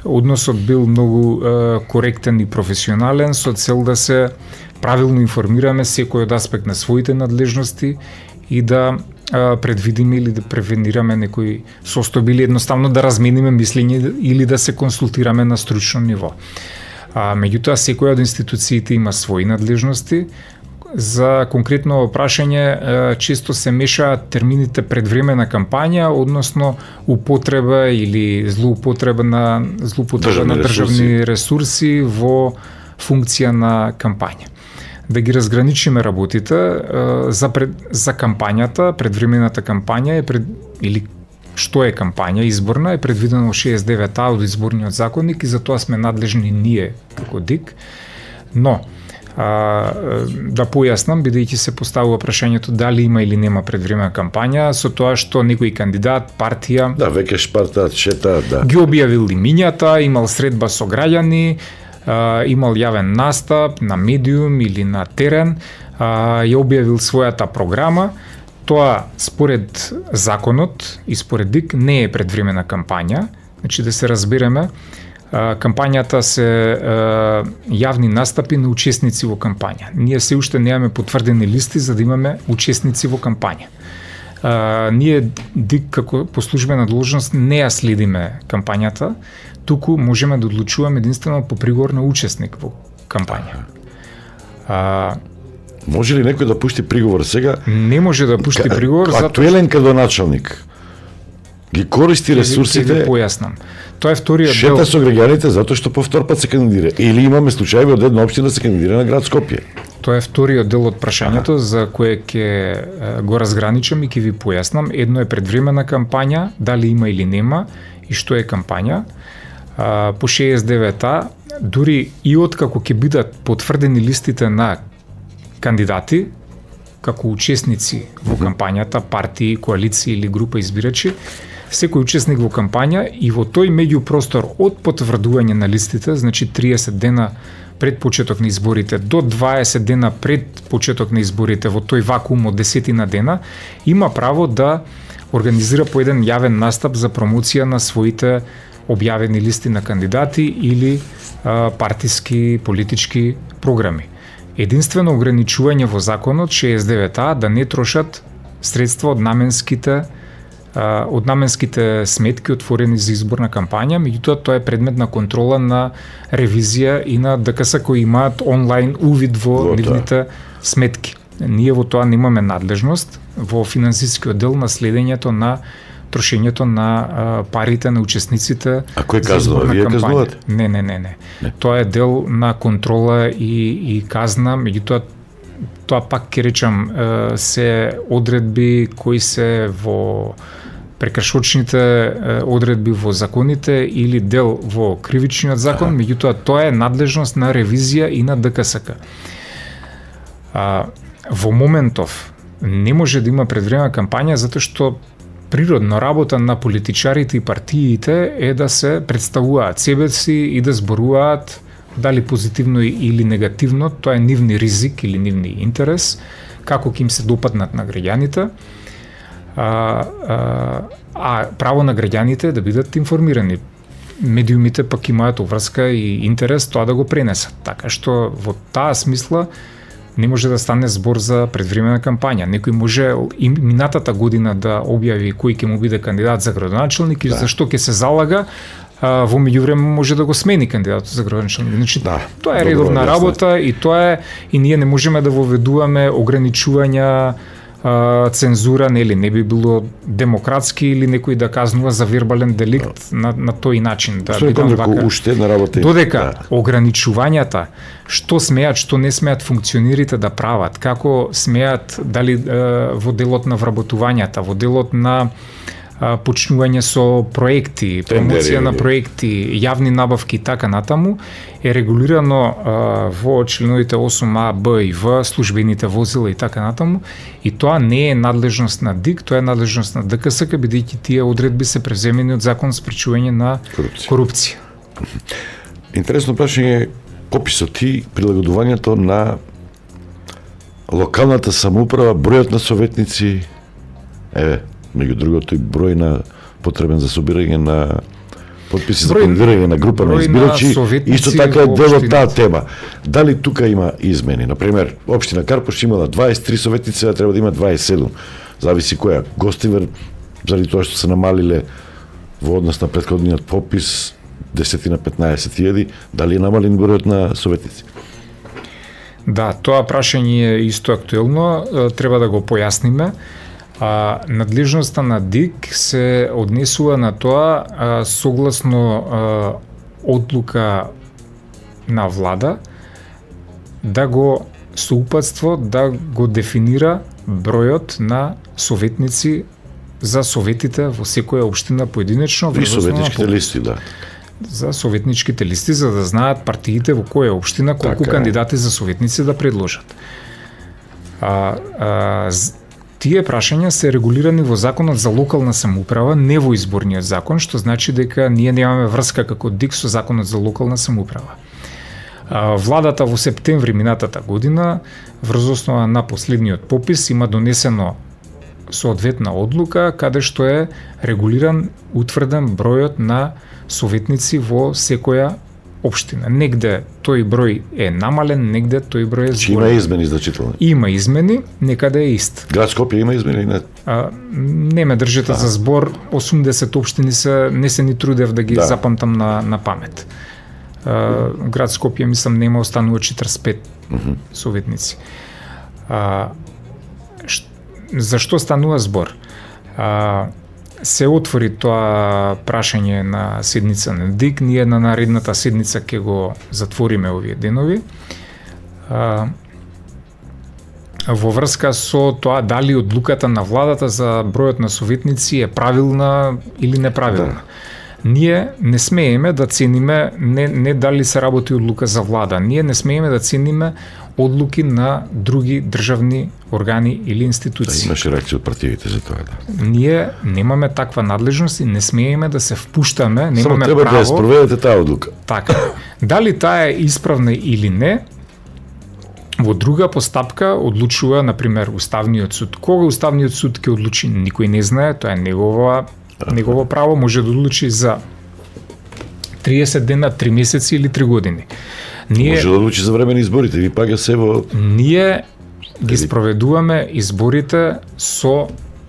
односот бил многу коректен и професионален со цел да се правилно информираме секој од аспект на своите надлежности и да предвидиме или да превенираме некои состојби или едноставно да размениме мислење или да се консултираме на стручно ниво. Меѓутоа, секоја од институциите има своји надлежности. За конкретно прашање, често се мешаат термините предвремена кампања, односно употреба или злоупотреба на државни ресурси во функција на кампања. Да ги разграничиме работите, за кампањата, предвремената кампања или што е кампања изборна е предвидено 69А од изборниот законник и за тоа сме надлежни ние како ДИК. Но да појаснам, бидејќи се поставува прашањето дали има или нема предвремена кампања, со тоа што некој кандидат, партија, веќе шпартаат, шетаат, ги објавил имињата, имал средба со граѓани, имал јавен настап на медиум или на терен, ја објавил својата програма. Тоа според законот и според ДИК не е предвремена кампања. Значи да се разбереме, кампањата се јавни настапи на учесници во кампања. Ние се уште немаме потврдени листи за да имаме учесници во кампања. Ние ДИК како по службена должност не ја следиме кампањата, туку можеме да одлучуваме единствено по приговор на учесник во кампања. Може ли некој да пушти приговор сега? Не може да пушти приговор затоа актуелен кадоначалник ги користи ресурсите. Ќе ви појаснам. Тоа е вториот дел. Шета со граѓаните затоа што повтор пат се кандидира. Или имаме случаи од една општина да се кандидира на град Скопје. Тоа е вториот дел од прашањето за кое ќе го разграничам и ќе ви појаснам. Едно е предвремена кампања, дали има или нема и што е кампања. По 69А, дури и откако ќе бидат потврдени листите на кандидати како учесници во кампањата, партии, коалиции или група избирачи, секој учесник во кампања и во тој меѓупростор од потврдување на листите, значи 30 дена пред почеток на изборите до 20 дена пред почеток на изборите, во тој вакуум од 10 дена, има право да организира по еден јавен настап за промоција на своите објавени листи на кандидати или партиски политички програми. Единствено ограничување во законот 69А да не трошат средства од наменските сметки отворени за изборна кампања, меѓутоа тоа е предмет на контрола на ревизија и на ДКС кои имаат онлайн увид во нивните сметки. Ние во тоа немаме надлежност во финансискиот дел на следењето на трошењето на парите на учесниците. А кој казнува? Вие казнувате? Не. Тоа е дел на контрола и казна, меѓутоа тоа пак ќе речам се одредби кои се во прекршочните одредби во законите или дел во кривичниот закон, меѓутоа тоа е надлежност на ревизија и на ДКСК. Во моментов не може да има предвремена кампања затоа што природно работа на политичарите и партиите е да се представуваат себе си и да зборуваат дали позитивно или негативно, тоа е нивни ризик или нивни интерес, како ќе им се допаднат на граѓаните, а право на граѓаните е да бидат информирани. Медиумите пак имаат обврска и интерес тоа да го пренесат. Така што во таа смисла не може да стане збор за предвремена кампања. Некој може и минатата година да објави кој ќе му биде кандидат за градоначалник и зашто ќе се залага, во меѓувреме може да го смени кандидатот за градоначалник. Значи, тоа е редовна работа и тоа е и ние не можеме да воведуваме ограничувања, цензура, нели, не би било демократски или некој да казнува за вербален деликт на тој начин. Да бидам вака. Уште една работа. Додека ограничувањата, што смеат, што не смеат функционерите да прават, како смеат, дали во делот на вработувањата, во делот на почнување со проекти, промоција на проекти, јавни набавки и така натаму, е регулирано во членовите 8а, Б и В, службените возила и така натаму, и тоа не е надлежност на ДИК, тоа е надлежност на ДКСК, бидејќи тие одредби се превземени од Закон за спречување на корупција. Интересно прашање е пописот и прилагодувањето на локалната самоуправа, бројот на советници, меѓу другото и број на потребен за собирање на потписи за кандидирање на група на избирачи, исто така е дел од таа тема. Дали тука има измени? Например, општина Карпош имала 23 советници, а треба да има 27. Зависи која. Гостивер, заради тоа што се намалиле во однос на претходниот попис 10 на 15.000, дали е намален бројот на советници? Да, тоа прашање е исто актуелно, треба да го појасниме. Надлежноста на ДИК се однесува на тоа согласно одлука на влада да го соупатство да го дефинира бројот на советници за советите во секоја општина поединечно. И советничките листи, да. За советничките листи, за да знаат партиите во која општина колку кандидати за советници да предложат. Тие прашања се регулирани во Законот за локална самоуправа, не во изборниот закон, што значи дека ние немаме врска како ДИК со Законот за локална самоуправа. Владата во септември минатата година, врз основа на последниот попис, има донесено соодветна одлука, каде што е регулиран, утврден бројот на советници во секоја општина. Негде тој број е намален, негде тој број е зголемен. Има измени значителни? Има измени, некаде е ист. Град Скопје има измени или не? Не ме држите за збор, 80 општини се, не се ни трудев да ги запамтам на памет. Град Скопје, мислам, нема останува 45 советници. За што станува збор? Се отвори тоа прашање на седница на ДИК, ние на наредната седница ќе го затвориме овие денови. Во врска со тоа дали одлуката на владата за бројот на советници е правилна или неправилна. Ние не смееме да цениме не дали се работи одлука за влада, ние не смееме да цениме одлуки на други државни органи или институции. Имаше реакција од партиите за тоа, да. Ние немаме таква надлежност и не смееме да се впуштаме, немаме само треба право да ја спроведете таа одлука. Така. Дали таа е исправна или не, во друга постапка одлучува, например, Уставниот суд. Кога Уставниот суд ќе одлучи, никој не знае, тоа е негово право, може да одлучи за 30 дена, 3 месеци или 3 години. Може да одлучи за време на изборите, ви паѓа се во... Ние ги спроведуваме изборите со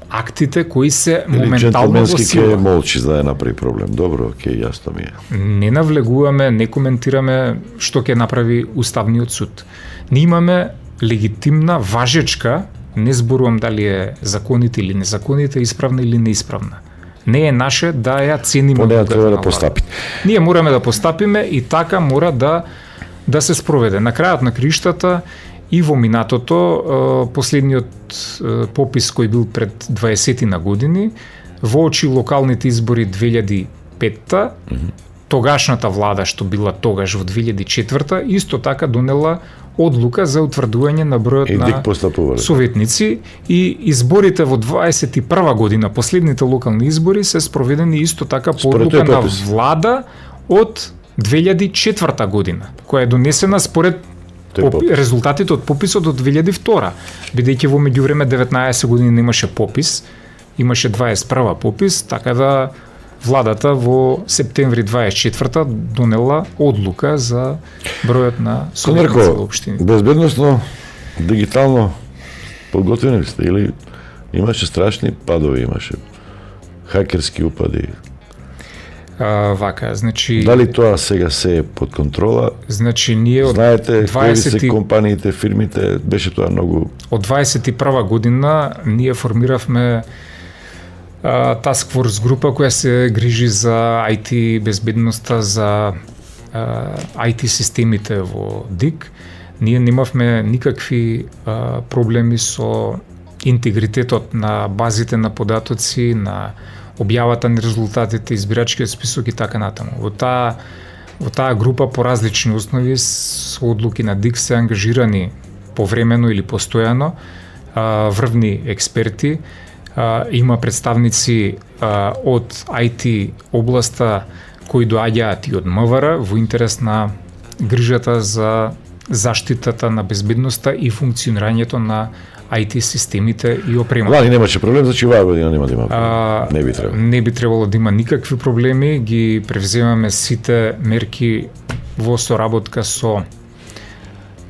актите кои се моментално во сила. Ке молчи за да направи проблем. Добро, окей, јасно ми е. Не навлегуваме, не коментираме што ќе направи Уставниот суд. Ние имаме легитимна, важечка, не зборувам дали е законите или незаконите, исправна или неисправна. Не е наше да ја цениме. Поне треба да постапите. Ние мораме да постапиме и така мора да се спроведе. На крајот на криштата и во минатото, последниот попис кој бил пред 20 на години, воочи локалните избори 2005-та, тогашната влада што била тогаш во 2004-та, исто така донела одлука за утврдување на бројот на советници и изборите во 21 година, последните локални избори се спроведени исто така по одлука на влада од 2004 година, која е донесена според резултатите од пописот од 2002, бидејќи во меѓувреме 19 години немаше попис, имаше 21 попис, така да владата во септември 24 донела одлука за бројот на советници во општините. Безбедносно, дигитално подготвени ли сте или имаше страшни падови, имаше хакерски упади? Вака, значи... Дали тоа сега се е под контрола? Значи, ние од знаете, кои се компаниите, фирмите, беше тоа многу... Од 21 година ние формиравме Task Force група која се грижи за IT безбедноста, за IT системите во ДИК. Ние немавме никакви проблеми со интегритетот на базите на податоци, на објавата на резултатите, избирачкиот список и така натаму. Во таа група по различни основи со одлуки на ДИК се ангажирани повремено или постојано врвни експерти, има представници од IT областа кои доаѓаат и од МВР во интерес на грижата за заштитата на безбедноста и функционирањето на IT системите и опремата. Лани немаше проблем, значи оваа година нема да има проблем. Не би требало. Не би требало да има никакви проблеми, ги превземаме сите мерки во соработка со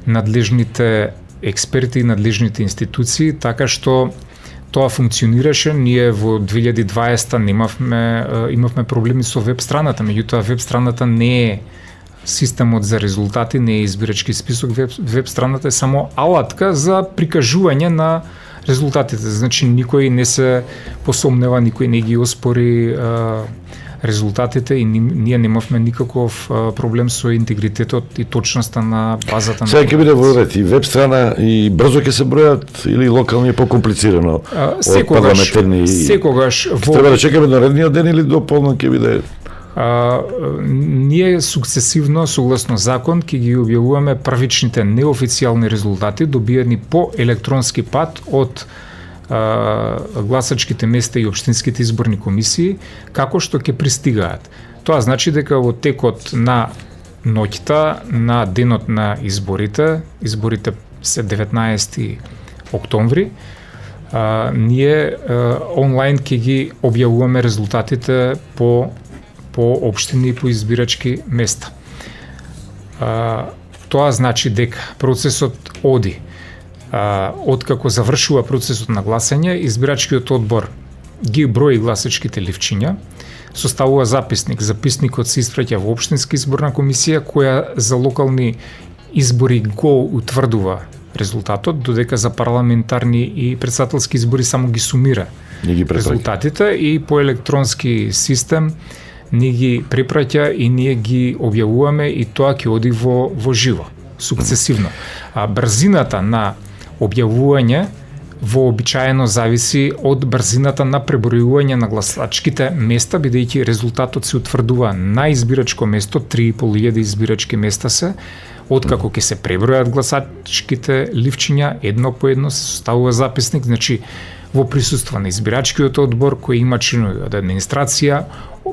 надлежните експерти и надлежните институции, така што тоа функционираше. Ние во 2020 имавме проблеми со веб страната, меѓутоа веб страната не е системот за резултати, не е избирачки список, веб страната е само алатка за прикажување на резултатите. Значи никој не се посомнева, никој не ги оспори резултатите и ние немавме никаков проблем со интегритетот и точноста на базата. Сега ќе биде во ред и веб страна и брзо ќе се бројат или локални е покомплицирано? Секогаш треба да чекаме до наредниот ден или до полнок ќе биде? Ние сукцесивно, согласно закон, ќе ги објавуваме првичните неофицијални резултати добиени по електронски пат од гласачките места и општинските изборни комисии, како што ќе пристигаат. Тоа значи дека во текот на ноќта на денот на изборите се 19 октомври, ние онлайн ќе ги објавуваме резултатите по општини и по избирачки места. Тоа значи дека процесот оди. Откако завршува процесот на гласање, избирачкиот одбор ги брои гласачките ливчиња, составува записник. Записникот се испраќа во општинска изборна комисија, која за локални избори го утврдува резултатот, додека за парламентарни и претседателски избори само ги сумира резултатите и по електронски систем ни ги препраќа и ние ги објавуваме и тоа ќе оди во живо, сукцесивно. Брзината на објавување вообичаено зависи од брзината на пребројување на гласачките места, бидејќи резултатот се утврдува на избирачко место, 3.500 избирачки места се, откако ќе се пребројат гласачките ливчиња, едно по едно се составува записник, значи во присуство на избирачкиот одбор кој има членови од администрација,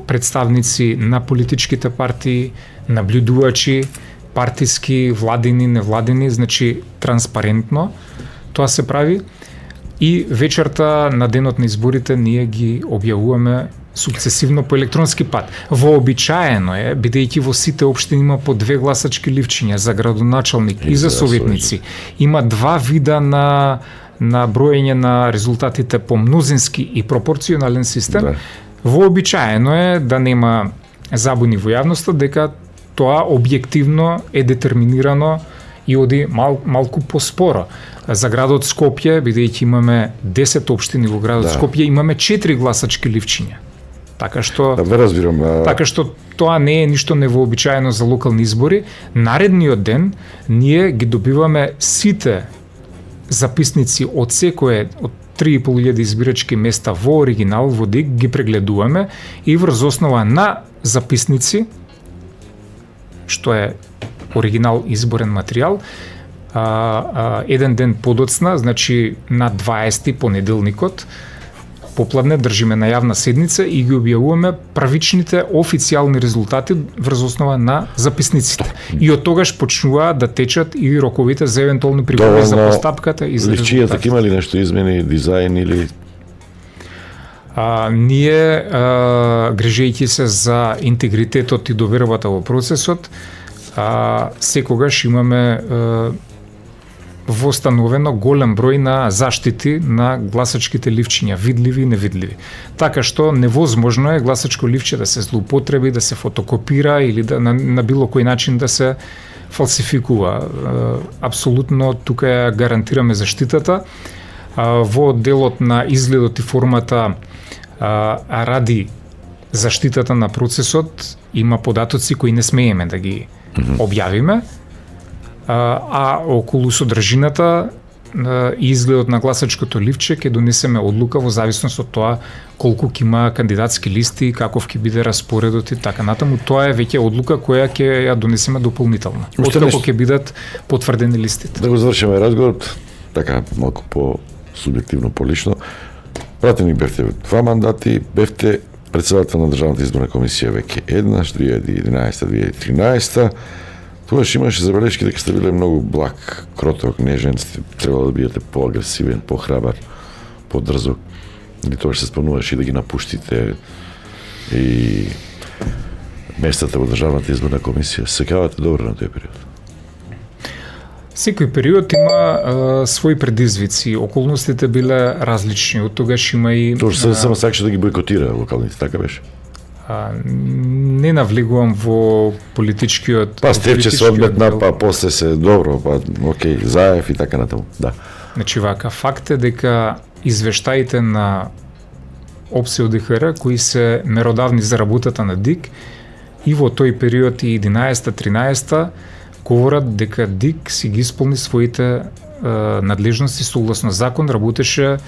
представници на политичките партии, наблюдувачи, партиски, владини, невладини, значи транспарентно тоа се прави и вечерта на денот на изборите ние ги објавуваме сукцесивно по електронски пат. Вообичаено е, бидејќи во сите општини има по 2 гласачки ливчиња за градоначалник и за советници. Има 2 вида на броење на резултатите по мнозински и пропорционален систем. Да. Вообичаено е да нема забуни во јавноста, дека тоа објективно е детерминирано и оди малку поспоро. За градот Скопје, бидејќи имаме 10 општини во градот Скопје, имаме 4 гласачки ливчиња. Така што Така што тоа не е ништо невообичаено за локални избори. Наредниот ден ние ги добиваме сите записници од секое од 3.500 избирачки места во оригинал, во ДИК, ги прегледуваме и врз основа на записници, што е оригинал изборен материјал, еден ден подоцна, значи на 20 понеделникот, попладне држиме најавна седница и ги објавуваме првичните официјални резултати врз основа на записниците. И од тогаш почнуваат да течат и роковите за евентуални приговори за постапката и за резултатите. Ливчињата има ли нешто измени, дизајн или ние, грижејќи се за интегритетот и довербата во процесот, секогаш имаме востановено голем број на заштити на гласачките ливчиња, видливи и невидливи. Така што невозможно е гласачко ливче да се злоупотреби, да се фотокопира или да на било кој начин да се фалсификува. Апсолутно тука ја гарантираме заштитата. Во делот на изгледот и формата ради заштитата на процесот има податоци кои не смееме да ги објавиме, а околу содржината и изгледот на гласачкото ливче ќе донесеме одлука во зависност од тоа колку ќе има кандидатски листи, каков ќе биде распоредот и така натаму. Тоа е веќе одлука која ќе ја донесеме дополнително. Откако ќе бидат потврдени листите. Да го завршиме разговорот, така малку по субјективно, полично. Пратени бевте 2 мандати, бевте председател на Државната изборна комисија веќе еднаш, 2011-2013. Тогаш имаше забелешки дека сте биле многу благ, кроток, нежен, требало да бидете поагресивен, похрабар, подрзок. Или тогаш се спомнуваше и да ги напуштите и местата во Државната изборна комисија. Се сеќавате добро на тој период? Секој период има своји предизвици, околностите биле различни, од тогаш има и... Тоа што само сакаше да ги бойкотира локалните, така беше? Не навлегувам во политичкиот... Па Стефче се одметна, па после се добро, па окей, Заев и така натаму, да. Значи вака, факт е дека извештаите на ОПСЕ ОДХР, кои се меродавни за работата на ДИК, и во тој период и 11-13 говорат дека ДИК си ги исполни своите надлежности согласно закон, работеше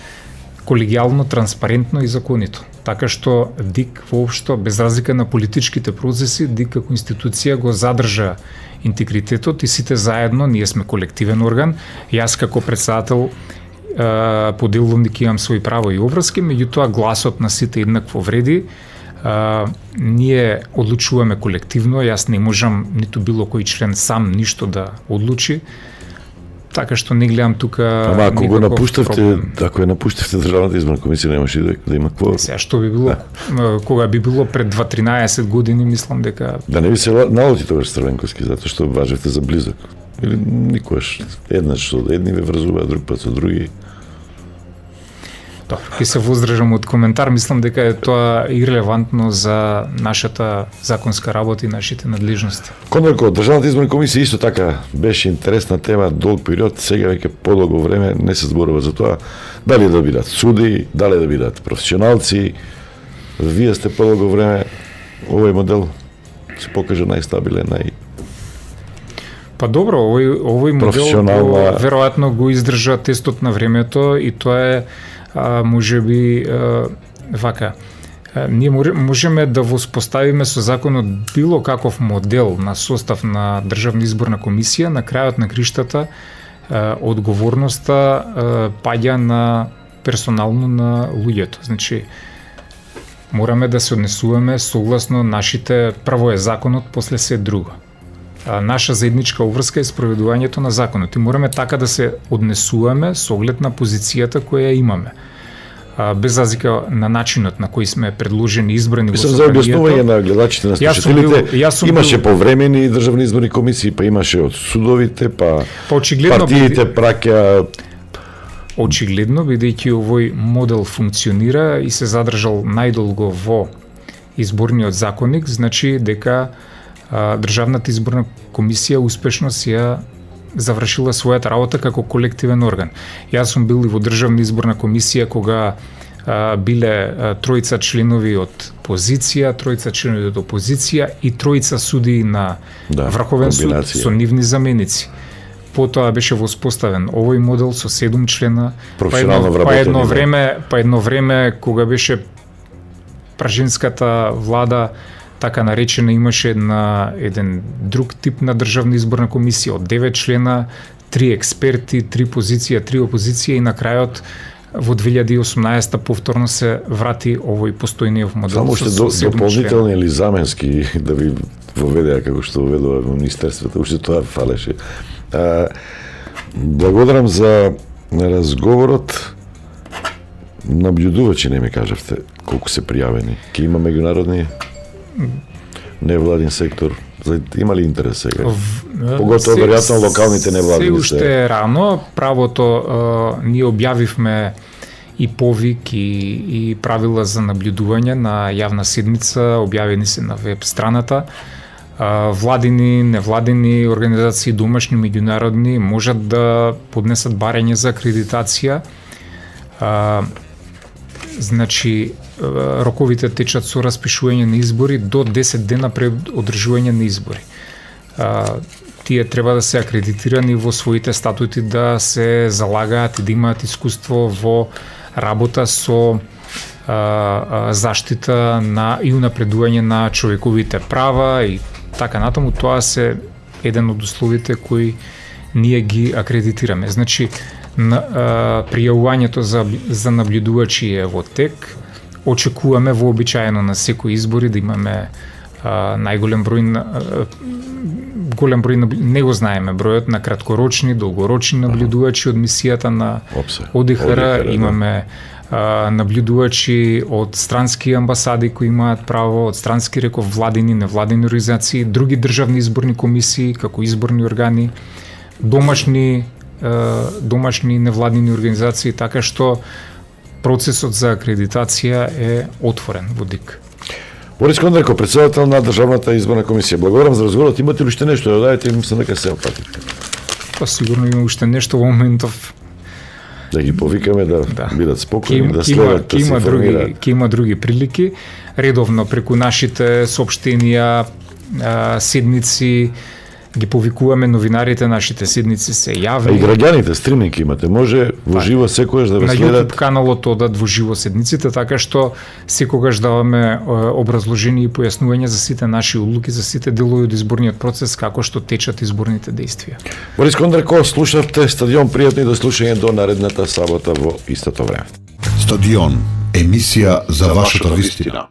колегијално, транспарентно и законито. Така што ДИК воопшто, без разлика на политичките процеси, ДИК како институција го задржа интегритетот и сите заедно, ние сме колективен орган. Јас како председател поделовник имам своји права и обврски, меѓутоа гласот на сите еднакво вреди. Ние одлучуваме колективно, јас не можам ниту било кој член сам ништо да одлучи. Така што не гледам тука. Ама ако го напуштавте, ако ја напуштавте Државната изборна комисија, немаше да има кворум. Сега што би било, кога би било пред 2-13 години, мислам дека... Да не би се налоти тогаш Црвенковски, затоа што важевте за близок. Или никогаш еднаш што едни ве врзуваат, друг пат со други. Добро, ќе се воздржам од коментар, мислам дека е тоа ирелевантно за нашата законска работа и нашите надлежности. Конорко, Државната изборна комисија исто така беше интересна тема, долг период, сега веќе подолго време не се зборува за тоа дали да бидат суди, дали да бидат професионалци. Вие сте подолго време, овој модел се покажа најстабилен, Па добро, овој модел веројатно го издржа тестот на времето и тоа е може би вака. Ние можеме да воспоставиме со законот било каков модел на состав на Државна изборна комисија, на крајот на криштата одговорноста паѓа на персонално на луѓето. Значи, мораме да се однесуваме согласно нашите, прво е законот, после се друго. Наша заедничка обврска е спроведувањето на законот и мораме така да се однесуваме со оглед на позицијата која имаме. Без разлика на начинот на кој сме предложени избрани во собранието. За објаснување на гледачите, на слушателите, имаше повремени државни изборни комисии, па имаше од судовите, па партиите праќа. Очигледно, бидејќи овој модел функционира и се задржал најдолго во изборниот законник, значи дека Државната изборна комисија успешно си ја завршила својата работа како колективен орган. Јас сум бил и во Државна изборна комисија кога биле тројца членови од позиција, тројца членови од опозиција и тројца судии на Врховен суд со нивни заменици. Потоа беше воспоставен овој модел со 7 члена. Па едно време кога беше пражинската влада, така наречена, имаше еден друг тип на Државна изборна комисија од 9 члена, 3 експерти, 3 позиција, 3 опозиција и на крајот во 2018 повторно се врати овој постојниот модел. Само уште дополнителни или заменски да ви воведеа како што воведува во министерството, уште тоа фалеше. Благодарам за разговорот. Наблюдувачи не ми кажавте колку се пријавени. Ке има меѓународни невладин сектор, има ли интерес сега? Поготово веројатно локалните невладини. Се уште е рано, правото ние објавивме и повик и правила за наблюдување на јавна седмица, објавени се на веб страната. Владини, невладини организации, домашни, меѓународни можат да поднесат барање за акредитација. Значи, роковите течат со распишување на избори до 10 дена пред одржување на избори. тие треба да се акредитирани во своите статути, да се залагаат и да имаат искуство во работа со заштита на и унапредување на човековите права и така натаму. Тоа се еден од условите кои ние ги акредитираме. Значи, пријавувањето за наблюдувачи е во тек. Очекуваме вообичаено на секои избори да имаме најголем број не го знаеме бројот на краткорочни, долгорочни наблюдувачи од мисијата на ОДИХР. Имаме наблюдувачи од странски амбасади кои имаат право, од странски реков владини, невладини организации, други државни изборни комисии како изборни органи, домашни невладини организации, така што процесот за акредитација е отворен во ДИК. Борис Кондраков, председател на Државната изборна комисија. Благодарам за разговорот. Имате ли уште нешто да дадете? Мислам дека се опатите. Па сигурно има уште нешто во моментов. Да ги повикаме да бидат спокојни, да следат, да се информираат. Ке има други прилики. Редовно преку нашите соопштенија, седници, ги повикуваме новинарите, нашите седници се јавни. А и граѓаните стриминг имате, може во живо секогаш да ве на следат. YouTube каналот одат во живо седниците, така што секогаш даваме образложени и појаснувања за сите наши одлуки, за сите делови од изборниот процес, како што течат изборните дејствија. Борис Кондраков, слушавте Стадион, пријатно и до слушање до наредната сабота во истото време. Стадион, емисија за вашата вистина.